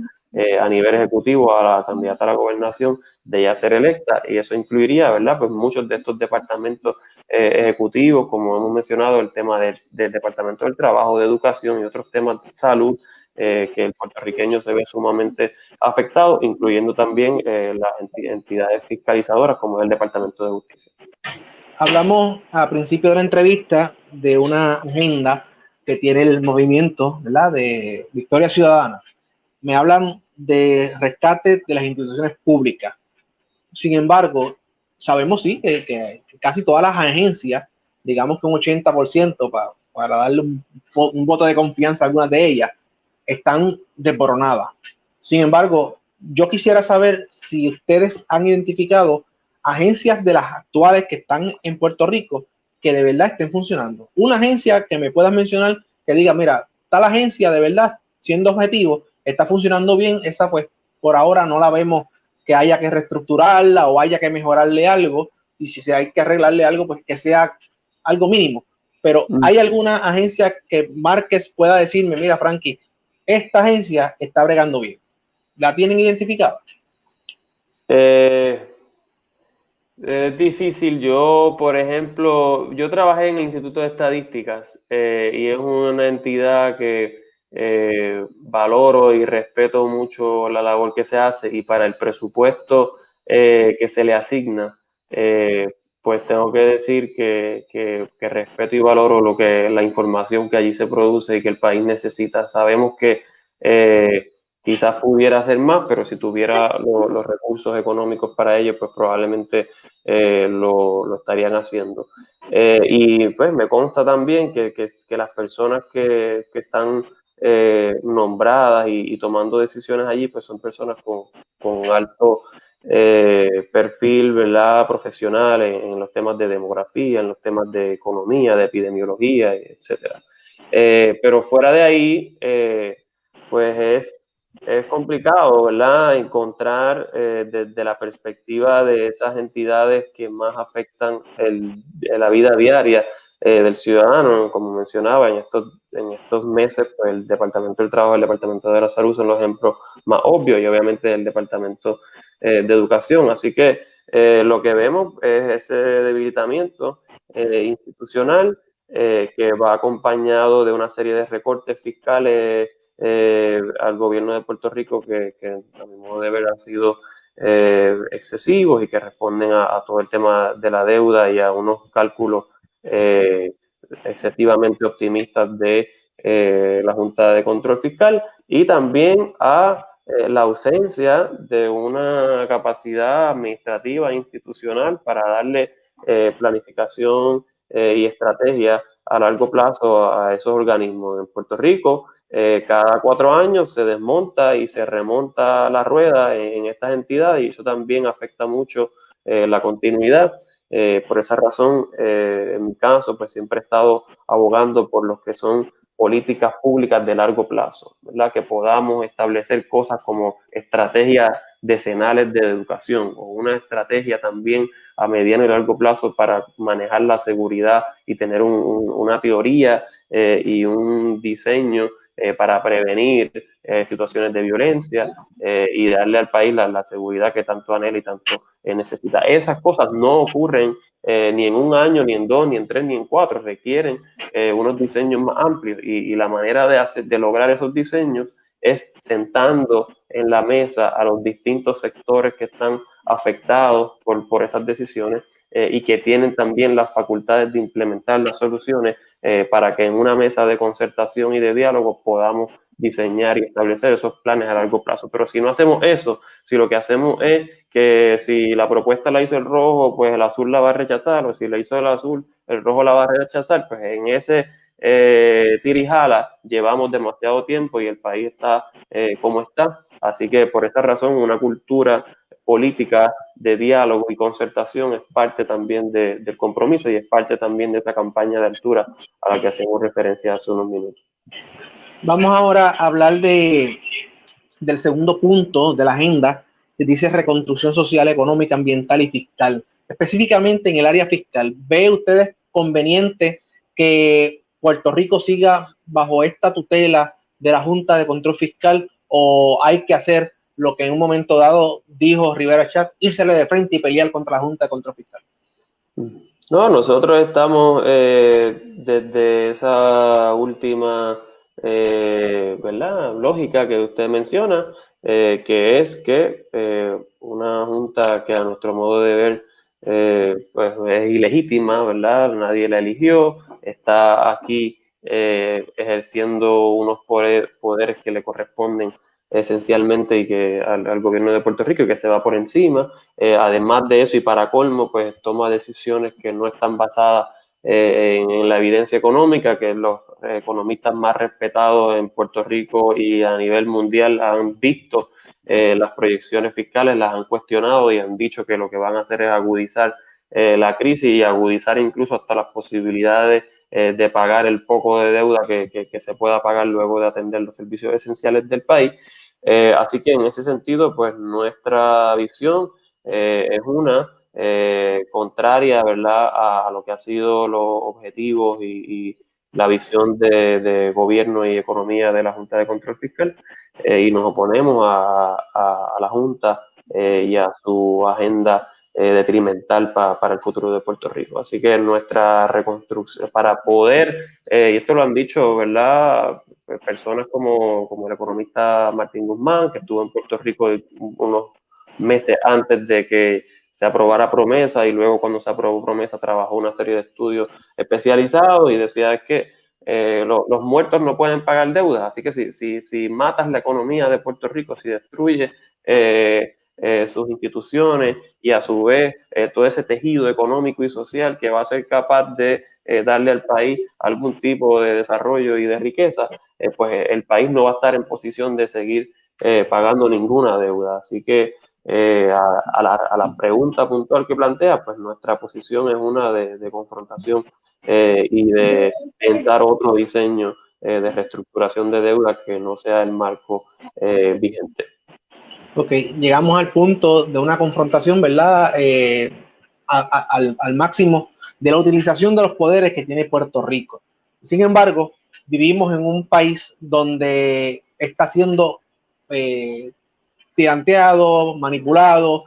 a nivel ejecutivo a la candidata a la gobernación de ya ser electa, y eso incluiría, ¿verdad?, pues muchos de estos departamentos ejecutivos, como hemos mencionado, el tema del Departamento del Trabajo, de Educación y otros temas de salud, que el puertorriqueño se ve sumamente afectado, incluyendo también las entidades fiscalizadoras como el Departamento de Justicia. Hablamos al principio de la entrevista de una agenda que tiene el movimiento, ¿verdad?, de Victoria Ciudadana. Me hablan de rescate de las instituciones públicas. Sin embargo, sabemos sí que casi todas las agencias, digamos que un 80% para darle un voto de confianza a algunas de ellas, están desboronadas. Sin embargo, yo quisiera saber si ustedes han identificado agencias de las actuales que están en Puerto Rico que de verdad estén funcionando. Una agencia que me puedas mencionar que diga, mira, tal agencia de verdad, siendo objetivo, está funcionando bien, esa pues por ahora no la vemos que haya que reestructurarla o haya que mejorarle algo, y si hay que arreglarle algo, pues que sea algo mínimo. Pero ¿hay alguna agencia que Márquez pueda decirme, mira, Frankie, esta agencia está bregando bien? ¿La tienen identificada? Es difícil. Yo, por ejemplo, yo trabajé en el Instituto de Estadísticas y es una entidad que valoro y respeto mucho la labor que se hace, y para el presupuesto que se le asigna, pues tengo que decir que respeto y valoro la información que allí se produce y que el país necesita. Sabemos que quizás pudiera hacer más, pero si tuviera los recursos económicos para ello, pues probablemente lo estarían haciendo. Y pues me consta también que las personas que están nombradas y tomando decisiones allí, pues son personas con alto perfil, ¿verdad?, profesional en los temas de demografía, en los temas de economía, de epidemiología, etcétera. Pero fuera de ahí, pues es complicado, ¿verdad?, encontrar desde la perspectiva de esas entidades que más afectan la vida diaria del ciudadano. Como mencionaba, en estos meses, pues el Departamento del Trabajo y el Departamento de la Salud son los ejemplos más obvios, y obviamente el Departamento de Educación. Así que lo que vemos es ese debilitamiento institucional que va acompañado de una serie de recortes fiscales al gobierno de Puerto Rico que a mi modo de ver han sido excesivos y que responden a todo el tema de la deuda y a unos cálculos excesivamente optimistas de la Junta de Control Fiscal, y también a la ausencia de una capacidad administrativa e institucional para darle planificación y estrategia a largo plazo a esos organismos. En Puerto Rico, cada 4 años se desmonta y se remonta la rueda en estas entidades, y eso también afecta mucho la continuidad. Por esa razón, en mi caso, pues siempre he estado abogando por lo que son políticas públicas de largo plazo, ¿verdad?, que podamos establecer cosas como estrategias decenales de educación, o una estrategia también a mediano y largo plazo para manejar la seguridad y tener una teoría y un diseño para prevenir situaciones de violencia y darle al país la seguridad que tanto anhela y tanto necesita. Esas cosas no ocurren ni en un año, ni en 2, ni en 3, ni en 4. Requieren unos diseños más amplios, y la manera de lograr esos diseños es sentando en la mesa a los distintos sectores que están afectados por esas decisiones y que tienen también las facultades de implementar las soluciones para que en una mesa de concertación y de diálogo podamos diseñar y establecer esos planes a largo plazo. Pero si no hacemos eso, si lo que hacemos es que si la propuesta la hizo el rojo, pues el azul la va a rechazar, o si la hizo el azul, el rojo la va a rechazar, pues en ese tirijala llevamos demasiado tiempo y el país está como está. Así que por esta razón una cultura política de diálogo y concertación es parte también del compromiso, y es parte también de esa campaña de altura a la que hacemos referencia hace unos minutos. Vamos ahora a hablar de del segundo punto de la agenda, que dice reconstrucción social, económica, ambiental y fiscal. Específicamente en el área fiscal, ¿ve ustedes conveniente que Puerto Rico siga bajo esta tutela de la Junta de Control Fiscal, o hay que hacer lo que en un momento dado dijo Rivera Chat, írsele de frente y pelear contra la Junta de Control Fiscal? No, nosotros estamos desde esa última ¿verdad? Lógica que usted menciona, que es que una junta que a nuestro modo de ver pues es ilegítima, ¿verdad? Nadie la eligió, está aquí ejerciendo unos poderes que le corresponden esencialmente y que al gobierno de Puerto Rico, y que se va por encima. Además de eso, y para colmo, pues toma decisiones que no están basadas en la evidencia económica, que los economistas más respetados en Puerto Rico y a nivel mundial han visto las proyecciones fiscales, las han cuestionado y han dicho que lo que van a hacer es agudizar la crisis y agudizar incluso hasta las posibilidades de pagar el poco de deuda que se pueda pagar luego de atender los servicios esenciales del país. Así que en ese sentido, pues nuestra visión es una contraria, ¿verdad?, a lo que ha sido los objetivos y la visión de gobierno y economía de la Junta de Control Fiscal, y nos oponemos a la Junta y a su agenda detrimental para el futuro de Puerto Rico. Así que nuestra reconstrucción, para poder, y esto lo han dicho, ¿verdad?, personas como el economista Martín Guzmán, que estuvo en Puerto Rico unos meses antes de que se aprobara Promesa, y luego cuando se aprobó Promesa trabajó una serie de estudios especializados y decía que los muertos no pueden pagar deudas, así que si matas la economía de Puerto Rico, si destruyes sus instituciones y a su vez todo ese tejido económico y social que va a ser capaz de darle al país algún tipo de desarrollo y de riqueza, pues el país no va a estar en posición de seguir pagando ninguna deuda. Así que a la pregunta puntual que plantea, pues nuestra posición es una de confrontación y de pensar otro diseño de reestructuración de deuda que no sea el marco vigente. Ok, llegamos al punto de una confrontación, ¿verdad? Al máximo de la utilización de los poderes que tiene Puerto Rico. Sin embargo, vivimos en un país donde está siendo tiranteado, manipulado,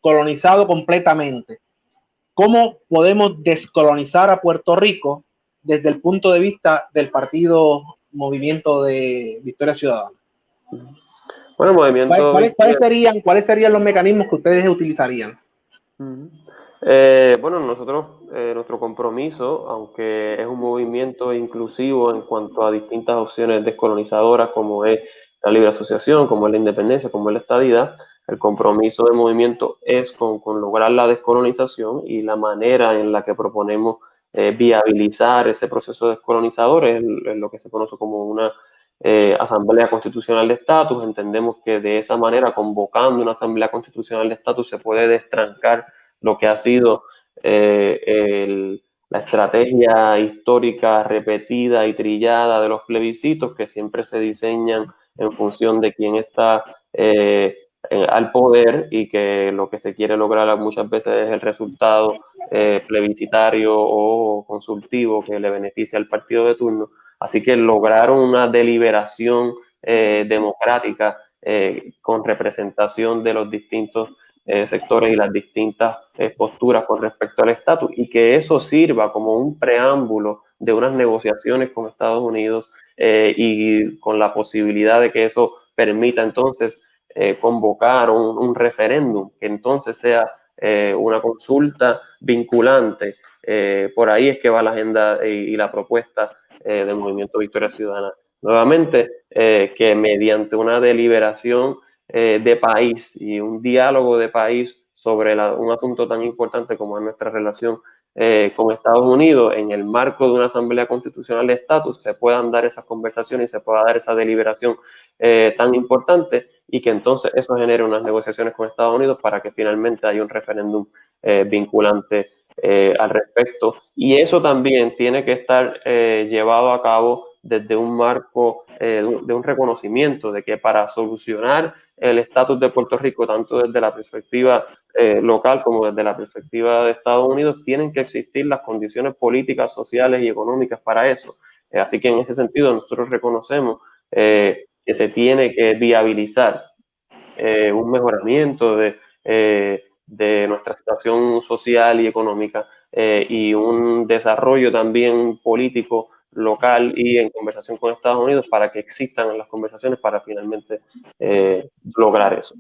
colonizado completamente. ¿Cómo podemos descolonizar a Puerto Rico desde el punto de vista del partido Movimiento de Victoria Ciudadana? Bueno, el movimiento ¿Cuáles serían los mecanismos que ustedes utilizarían? Bueno, nosotros, nuestro compromiso, aunque es un movimiento inclusivo en cuanto a distintas opciones descolonizadoras, como es la libre asociación, como es la independencia, como es la estadidad, el compromiso del movimiento es con lograr la descolonización, y la manera en la que proponemos viabilizar ese proceso descolonizador es lo que se conoce como una Asamblea Constitucional de Estatus. Entendemos que de esa manera, convocando una Asamblea Constitucional de Estatus, se puede destrancar lo que ha sido la estrategia histórica repetida y trillada de los plebiscitos, que siempre se diseñan en función de quién está al poder, y que lo que se quiere lograr muchas veces es el resultado plebiscitario o consultivo que le beneficia al partido de turno. Así que lograron una deliberación democrática con representación de los distintos sectores y las distintas posturas con respecto al estatus, y que eso sirva como un preámbulo de unas negociaciones con Estados Unidos, y con la posibilidad de que eso permita entonces convocar un referéndum, que entonces sea una consulta vinculante. Por ahí es que va la agenda y la propuesta del Movimiento Victoria Ciudadana. Nuevamente, que mediante una deliberación de país y un diálogo de país sobre un asunto tan importante como es nuestra relación con Estados Unidos, en el marco de una Asamblea Constitucional de Estatus, se puedan dar esas conversaciones y se pueda dar esa deliberación tan importante, y que entonces eso genere unas negociaciones con Estados Unidos para que finalmente haya un referéndum vinculante al respecto. Y eso también tiene que estar llevado a cabo desde un marco de un reconocimiento de que para solucionar el estatus de Puerto Rico, tanto desde la perspectiva local como desde la perspectiva de Estados Unidos, tienen que existir las condiciones políticas, sociales y económicas para eso. Así que en ese sentido nosotros reconocemos que se tiene que viabilizar un mejoramiento de nuestra situación social y económica y un desarrollo también político local y en conversación con Estados Unidos para que existan las conversaciones para finalmente lograr eso.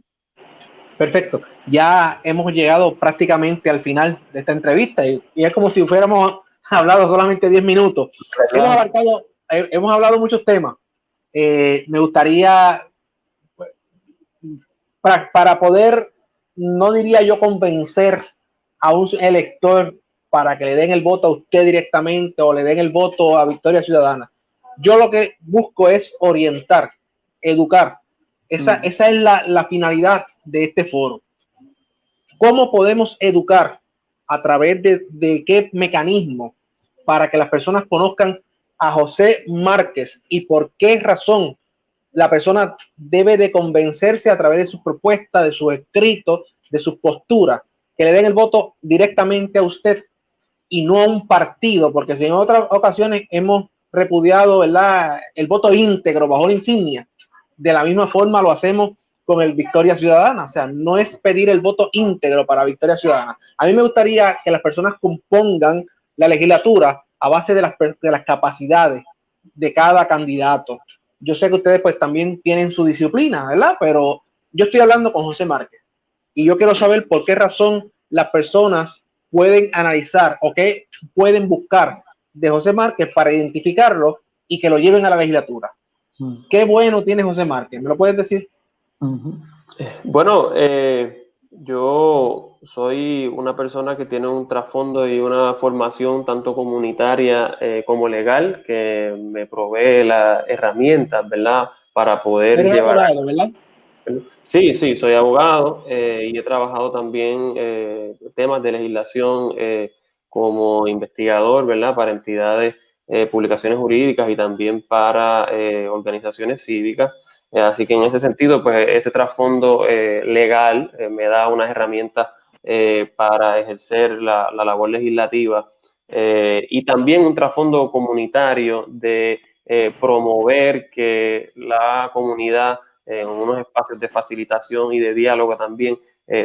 Perfecto. Ya hemos llegado prácticamente al final de esta entrevista y es como si fuéramos hablado solamente 10 minutos. Hemos hablado muchos temas. Me gustaría, para poder, no diría yo convencer a un elector para que le den el voto a usted directamente o le den el voto a Victoria Ciudadana. Yo lo que busco es orientar, educar. Esa es la finalidad de este foro. ¿Cómo podemos educar? ¿A través de qué mecanismo? Para que las personas conozcan a José Márquez y por qué razón la persona debe de convencerse a través de sus propuestas, de sus escritos, de sus posturas, que le den el voto directamente a usted y no a un partido, porque si en otras ocasiones hemos repudiado, ¿verdad?, el voto íntegro bajo la insignia, de la misma forma lo hacemos con el Victoria Ciudadana. O sea, no es pedir el voto íntegro para Victoria Ciudadana. A mí me gustaría que las personas compongan la legislatura a base de las capacidades de cada candidato. Yo sé que ustedes pues también tienen su disciplina, ¿verdad? Pero yo estoy hablando con José Márquez y yo quiero saber por qué razón las personas pueden analizar o qué pueden buscar de José Márquez para identificarlo y que lo lleven a la legislatura. ¿Qué bueno tiene José Márquez? ¿Me lo puedes decir? Bueno, yo soy una persona que tiene un trasfondo y una formación tanto comunitaria como legal que me provee las herramientas, ¿verdad?, para poder Eres llevar... abogado, ¿verdad? Sí, soy abogado y he trabajado también temas de legislación como investigador, ¿verdad?, para entidades, publicaciones jurídicas y también para organizaciones cívicas. Así que en ese sentido, pues ese trasfondo legal me da unas herramientas para ejercer la labor legislativa y también un trasfondo comunitario de promover que la comunidad en unos espacios de facilitación y de diálogo también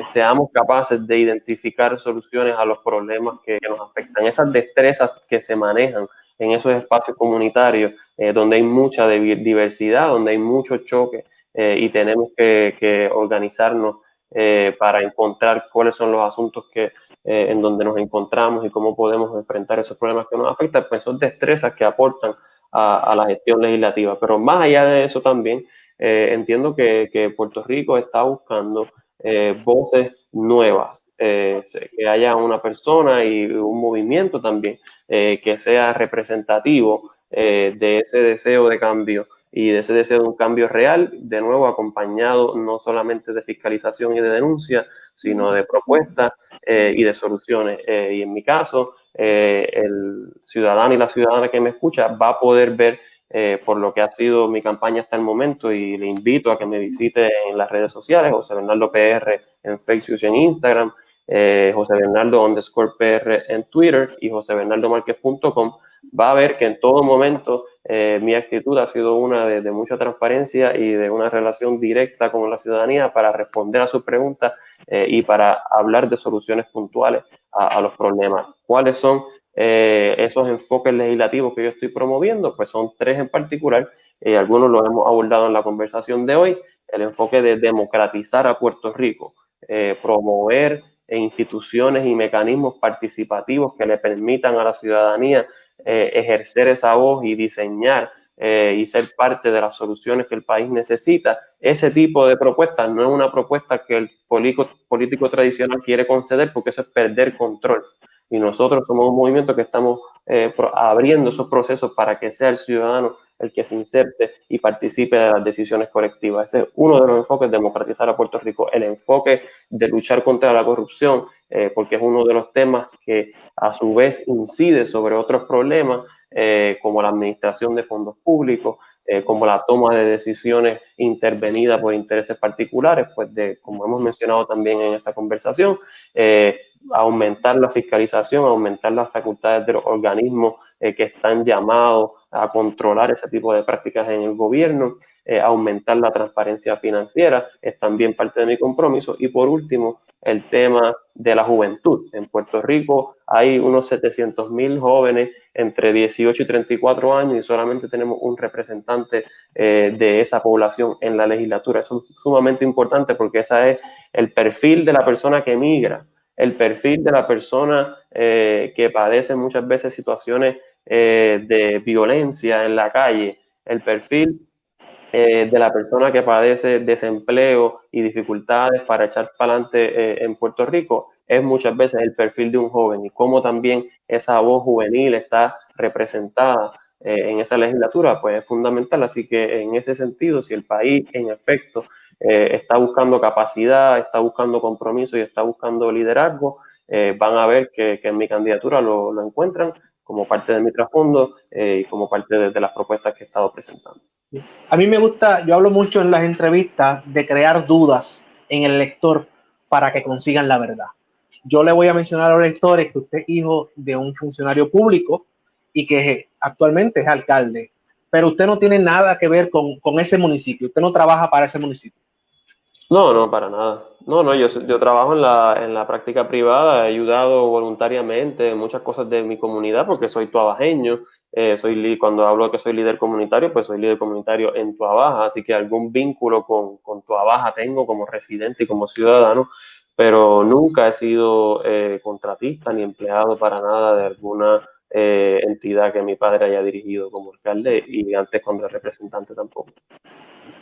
seamos capaces de identificar soluciones a los problemas que nos afectan. Esas destrezas que se manejan en esos espacios comunitarios donde hay mucha diversidad, donde hay mucho choque y tenemos que organizarnos para encontrar cuáles son los asuntos en donde nos encontramos y cómo podemos enfrentar esos problemas que nos afectan, pues son destrezas que aportan a la gestión legislativa. Pero más allá de eso también, entiendo que Puerto Rico está buscando voces nuevas, que haya una persona y un movimiento también que sea representativo de ese deseo de cambio y de ese deseo de un cambio real, de nuevo acompañado no solamente de fiscalización y de denuncia, sino de propuestas y de soluciones. Y en mi caso, el ciudadano y la ciudadana que me escucha va a poder ver por lo que ha sido mi campaña hasta el momento y le invito a que me visite en las redes sociales, José Bernardo PR en Facebook y en Instagram, José Bernardo _PR en Twitter y josebernardomarquez.com. Va a ver que en todo momento mi actitud ha sido una de mucha transparencia y de una relación directa con la ciudadanía para responder a sus preguntas y para hablar de soluciones puntuales a los problemas. ¿Cuáles son esos enfoques legislativos que yo estoy promoviendo? Pues son 3 en particular, algunos los hemos abordado en la conversación de hoy. El enfoque de democratizar a Puerto Rico, promover instituciones y mecanismos participativos que le permitan a la ciudadanía ejercer esa voz y diseñar y ser parte de las soluciones que el país necesita. Ese tipo de propuestas no es una propuesta que el político tradicional quiere conceder, porque eso es perder control. Y nosotros somos un movimiento que estamos abriendo esos procesos para que sea el ciudadano el que se inserte y participe de las decisiones colectivas. Ese es uno de los enfoques de democratizar a Puerto Rico, el enfoque de luchar contra la corrupción, porque es uno de los temas que a su vez incide sobre otros problemas como la administración de fondos públicos, como la toma de decisiones intervenida por intereses particulares, pues como hemos mencionado también en esta conversación, aumentar la fiscalización, aumentar las facultades de los organismos que están llamados a controlar ese tipo de prácticas en el gobierno, aumentar la transparencia financiera, es también parte de mi compromiso. Y por último, el tema de la juventud. En Puerto Rico hay unos 700,000 jóvenes entre 18 y 34 años y solamente tenemos un representante de esa población en la legislatura. Eso es sumamente importante porque ese es el perfil de la persona que emigra, el perfil de la persona que padece muchas veces situaciones de violencia en la calle, el perfil de la persona que padece desempleo y dificultades para echar para adelante en Puerto Rico, es muchas veces el perfil de un joven y cómo también esa voz juvenil está representada en esa legislatura, pues es fundamental. Así que en ese sentido, si el país en efecto está buscando capacidad, está buscando compromiso y está buscando liderazgo, van a ver que en mi candidatura lo encuentran como parte de mi trasfondo y como parte de las propuestas que he estado presentando. A mí me gusta, yo hablo mucho en las entrevistas de crear dudas en el lector para que consigan la verdad. Yo le voy a mencionar a los lectores que usted es hijo de un funcionario público y que actualmente es alcalde, pero usted no tiene nada que ver con ese municipio, usted no trabaja para ese municipio. No, no, para nada. No, yo trabajo en la práctica privada, he ayudado voluntariamente en muchas cosas de mi comunidad porque soy tuabajeño, cuando hablo de que soy líder comunitario, pues soy líder comunitario en Tuabaja, así que algún vínculo con Tuabaja tengo como residente y como ciudadano, pero nunca he sido contratista ni empleado para nada de alguna entidad que mi padre haya dirigido como alcalde y antes cuando era representante tampoco.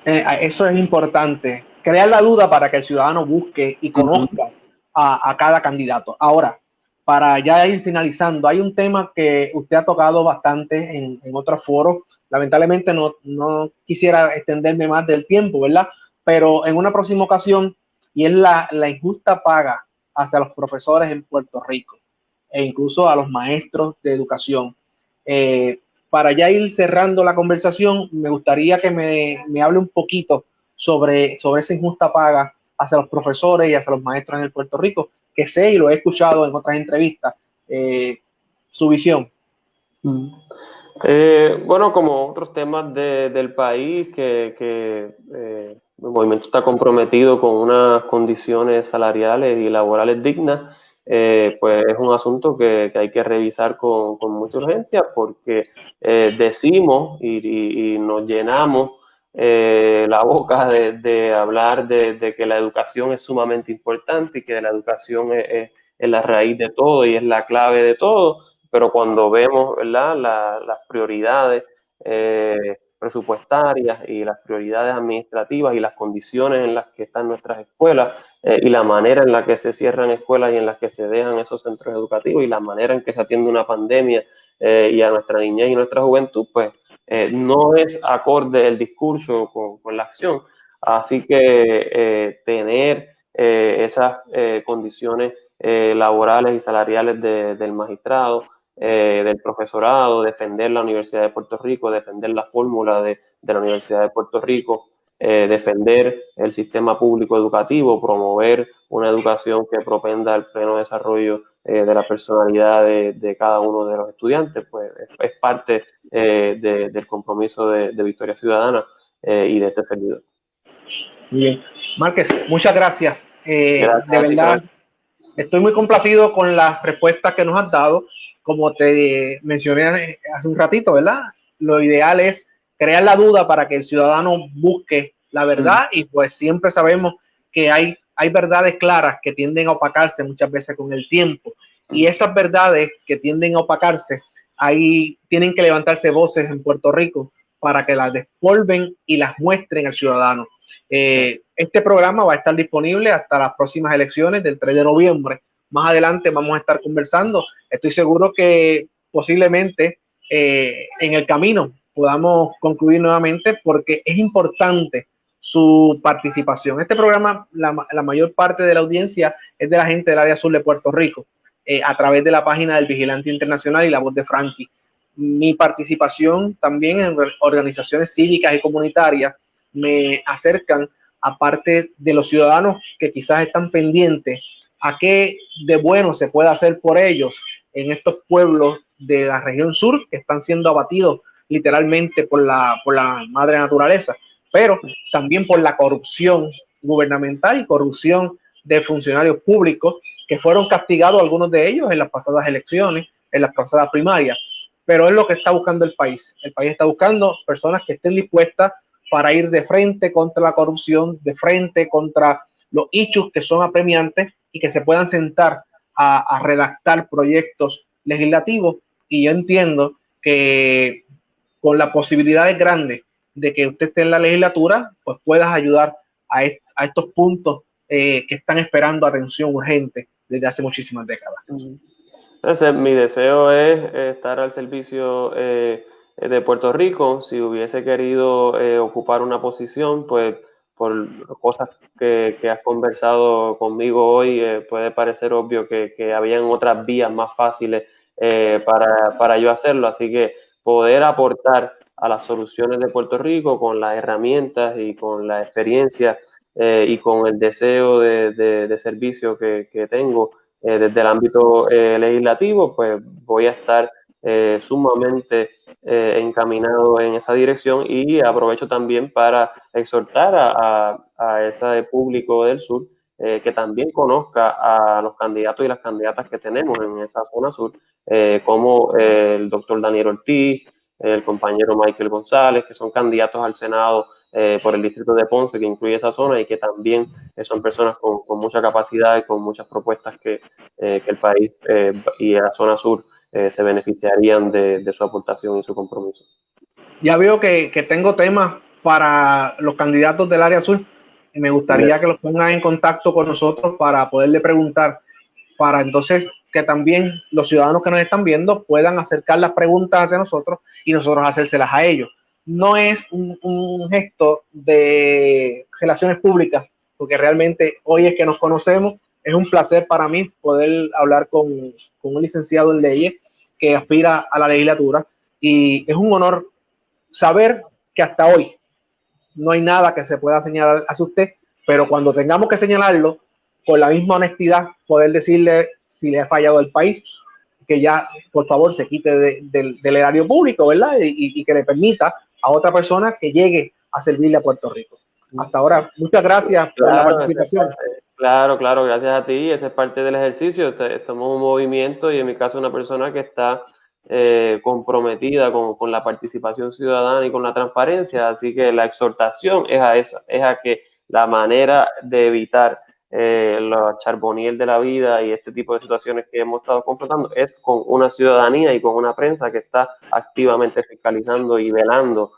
Eso es importante, crear la duda para que el ciudadano busque y conozca a cada candidato. Ahora, para ya ir finalizando, hay un tema que usted ha tocado bastante en otros foros. Lamentablemente no quisiera extenderme más del tiempo, ¿verdad? Pero en una próxima ocasión, y es la injusta paga hacia los profesores en Puerto Rico e incluso a los maestros de educación. Para ya ir cerrando la conversación, me gustaría que me hable un poquito sobre esa injusta paga hacia los profesores y hacia los maestros en el Puerto Rico, que sé y lo he escuchado en otras entrevistas, su visión. Bueno, como otros temas del país, que el movimiento está comprometido con unas condiciones salariales y laborales dignas, pues es un asunto que hay que revisar con mucha urgencia porque decimos y nos llenamos la boca de hablar de que la educación es sumamente importante y que la educación es la raíz de todo y es la clave de todo, pero cuando vemos, ¿verdad?, las prioridades presupuestarias y las prioridades administrativas y las condiciones en las que están nuestras escuelas y la manera en la que se cierran escuelas y en las que se dejan esos centros educativos y la manera en que se atiende una pandemia y a nuestra niñez y nuestra juventud, pues no es acorde el discurso con la acción. Así que tener esas condiciones laborales y salariales del magistrado, del profesorado, defender la Universidad de Puerto Rico, defender la fórmula de la Universidad de Puerto Rico, defender el sistema público educativo, promover una educación que propenda al pleno desarrollo de la personalidad de cada uno de los estudiantes, pues es parte del compromiso de Victoria Ciudadana y de este servidor. Muy bien. Márquez, muchas gracias. Gracias, De verdad, estoy muy complacido con las respuestas que nos has dado. Como te mencioné hace un ratito, ¿verdad? Lo ideal es crear la duda para que el ciudadano busque la verdad y pues siempre sabemos que hay verdades claras que tienden a opacarse muchas veces con el tiempo y esas verdades que tienden a opacarse, ahí tienen que levantarse voces en Puerto Rico para que las despolven y las muestren al ciudadano. Este programa va a estar disponible hasta las próximas elecciones del 3 de noviembre. Más adelante vamos a estar conversando. Estoy seguro que posiblemente en el camino podamos concluir nuevamente porque es importante su participación. Este programa, la mayor parte de la audiencia es de la gente del área sur de Puerto Rico, a través de la página del Vigilante Internacional y La Voz de Frankie. mi participación también en organizaciones cívicas y comunitarias me acercan, aparte de los ciudadanos que quizás están pendientes a qué de bueno se puede hacer por ellos en estos pueblos de la región sur que están siendo abatidos literalmente por la madre naturaleza, pero también por la corrupción gubernamental y corrupción de funcionarios públicos que fueron castigados, algunos de ellos, en las pasadas elecciones, en las pasadas primarias. Pero es lo que está buscando el país. El país está buscando personas que estén dispuestas para ir de frente contra la corrupción, de frente contra los hechos que son apremiantes y que se puedan sentar a redactar proyectos legislativos. Y yo entiendo que con las posibilidades grandes de que usted esté en la legislatura, pues puedas ayudar a estos puntos que están esperando atención urgente desde hace muchísimas décadas. Entonces, mi deseo es estar al servicio de Puerto Rico. Si hubiese querido ocupar una posición, pues por cosas que has conversado conmigo hoy, puede parecer obvio que habían otras vías más fáciles para yo hacerlo. Así que poder aportar a las soluciones de Puerto Rico con las herramientas y con la experiencia y con el deseo de servicio que tengo desde el ámbito legislativo, pues voy a estar sumamente encaminado en esa dirección, y aprovecho también para exhortar a ese público del sur que también conozca a los candidatos y las candidatas que tenemos en esa zona sur, como el doctor Daniel Ortiz, el compañero Michael González, que son candidatos al Senado por el distrito de Ponce, que incluye esa zona, y que también son personas con mucha capacidad y con muchas propuestas que el país y la zona sur se beneficiarían de su aportación y su compromiso. Ya veo que tengo temas para los candidatos del área sur y me gustaría que los pongan en contacto con nosotros para poderle preguntar, para entonces que también los ciudadanos que nos están viendo puedan acercar las preguntas hacia nosotros y nosotros hacérselas a ellos. No es un gesto de relaciones públicas, porque realmente hoy es que nos conocemos. Es un placer para mí poder hablar con un licenciado en leyes que aspira a la legislatura, y es un honor saber que hasta hoy no hay nada que se pueda señalar hacia usted, pero cuando tengamos que señalarlo, con la misma honestidad, poder decirle si le ha fallado el país, que ya, por favor, se quite del erario público, ¿verdad? Y que le permita a otra persona que llegue a servirle a Puerto Rico. Hasta ahora, muchas gracias por la participación. Claro, gracias a ti. Esa es parte del ejercicio. Somos un movimiento, y en mi caso una persona que está comprometida con la participación ciudadana y con la transparencia. Así que la exhortación es a esa, es a que la manera de evitar la charboniel de la vida y este tipo de situaciones que hemos estado confrontando es con una ciudadanía y con una prensa que está activamente fiscalizando y velando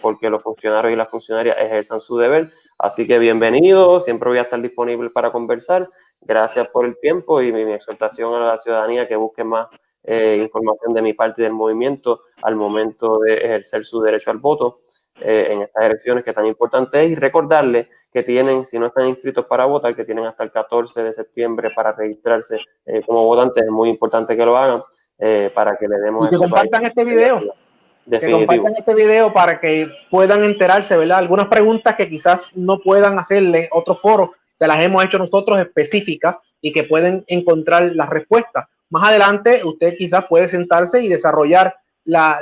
porque los funcionarios y las funcionarias ejerzan su deber. Así que bienvenido, siempre voy a estar disponible para conversar. Gracias por el tiempo, y mi exhortación a la ciudadanía que busque más información de mi parte y del movimiento al momento de ejercer su derecho al voto en estas elecciones que tan importante es, y recordarles que tienen, si no están inscritos para votar, que tienen hasta el 14 de septiembre para registrarse como votantes. Es muy importante que lo hagan para que le demos y que compartan este video. Definitivo. Que compartan este video para que puedan enterarse, ¿verdad? Algunas preguntas que quizás no puedan hacerle otros foros, se las hemos hecho nosotros específicas, y que pueden encontrar las respuestas. Más adelante, usted quizás puede sentarse y desarrollar la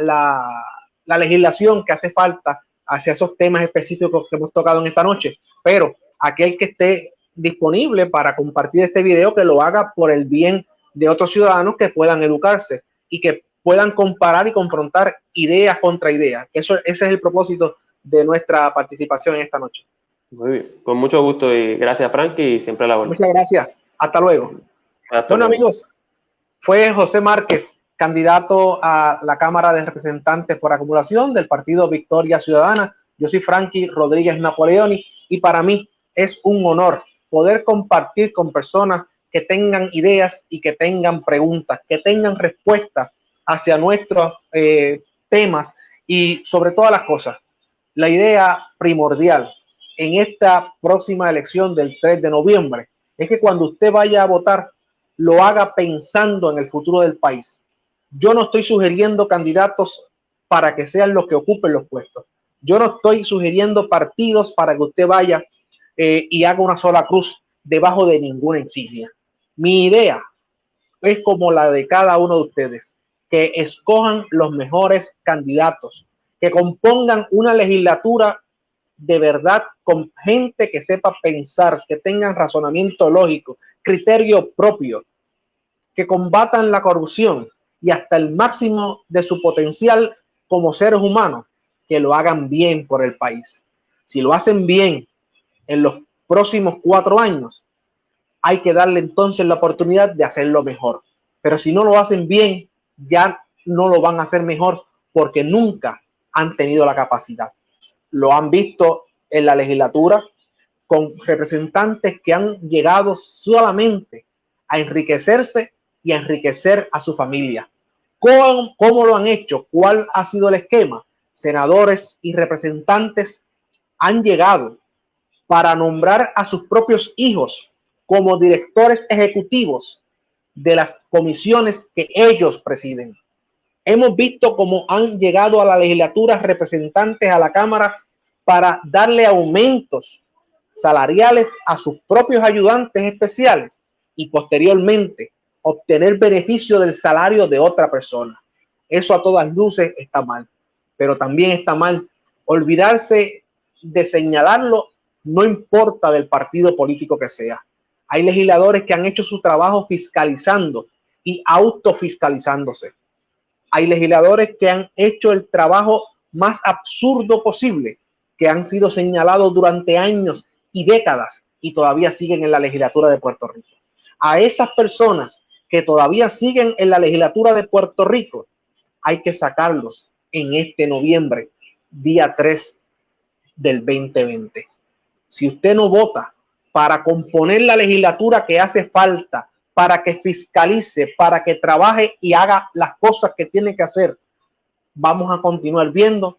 legislación que hace falta hacia esos temas específicos que hemos tocado en esta noche. Pero aquel que esté disponible para compartir este video, que lo haga por el bien de otros ciudadanos que puedan educarse y que puedan comparar y confrontar ideas contra ideas. Ese es el propósito de nuestra participación en esta noche. Muy bien, con mucho gusto, y gracias, Frankie, y siempre a la orden. Muchas gracias. Hasta luego. Bueno, amigos, fue José Márquez, candidato a la Cámara de Representantes por acumulación del partido Victoria Ciudadana. Yo soy Frankie Rodríguez Napoleoni, y para mí es un honor poder compartir con personas que tengan ideas y que tengan preguntas, que tengan respuestas hacia nuestros temas, y sobre todas las cosas, la idea primordial en esta próxima elección del 3 de noviembre es que cuando usted vaya a votar, lo haga pensando en el futuro del país, Yo no estoy sugiriendo candidatos para que sean los que ocupen los puestos. Yo no estoy sugiriendo partidos para que usted vaya y haga una sola cruz debajo de ninguna insignia. Mi idea es como la de cada uno de ustedes, que escojan los mejores candidatos, que compongan una legislatura de verdad con gente que sepa pensar, que tengan razonamiento lógico, criterio propio, que combatan la corrupción y hasta el máximo de su potencial como seres humanos, que lo hagan bien por el país. Si lo hacen bien en los próximos 4 años, hay que darle entonces la oportunidad de hacerlo mejor. Pero si no lo hacen bien, ya no lo van a hacer mejor porque nunca han tenido la capacidad. Lo han visto en la legislatura con representantes que han llegado solamente a enriquecerse y a enriquecer a su familia. ¿Cómo lo han hecho? ¿Cuál ha sido el esquema? Senadores y representantes han llegado para nombrar a sus propios hijos como directores ejecutivos de las comisiones que ellos presiden. Hemos visto cómo han llegado a la legislatura representantes a la Cámara para darle aumentos salariales a sus propios ayudantes especiales y posteriormente obtener beneficio del salario de otra persona. Eso a todas luces está mal, pero también está mal olvidarse de señalarlo, no importa del partido político que sea. Hay legisladores que han hecho su trabajo fiscalizando y autofiscalizándose. Hay legisladores que han hecho el trabajo más absurdo posible, que han sido señalados durante años y décadas y todavía siguen en la legislatura de Puerto Rico. A esas personas que todavía siguen en la legislatura de Puerto Rico, hay que sacarlos en este noviembre, día 3 del 2020. Si usted no vota para componer la legislatura que hace falta, para que fiscalice, para que trabaje y haga las cosas que tiene que hacer, vamos a continuar viendo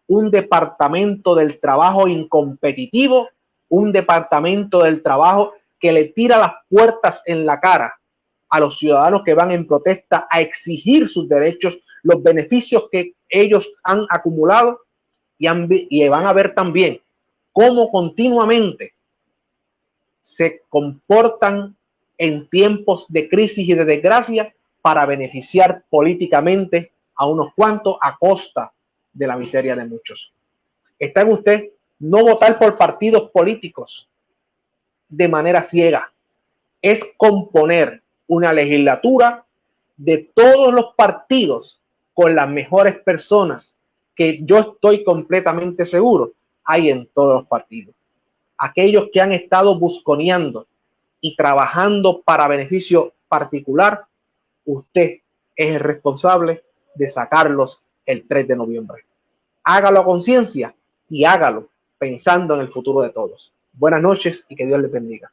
un departamento del trabajo incompetitivo, un departamento del trabajo que le tira las puertas en la cara a los ciudadanos que van en protesta a exigir sus derechos, los beneficios que ellos han acumulado y van a ver también cómo continuamente se comportan en tiempos de crisis y de desgracia para beneficiar políticamente a unos cuantos a costa de la miseria de muchos. Está en usted no votar por partidos políticos de manera ciega, es componer una legislatura de todos los partidos con las mejores personas que yo estoy completamente seguro hay en todos los partidos. Aquellos que han estado busconeando y trabajando para beneficio particular, usted es el responsable de sacarlos el 3 de noviembre. Hágalo a conciencia y hágalo pensando en el futuro de todos. Buenas noches y que Dios les bendiga.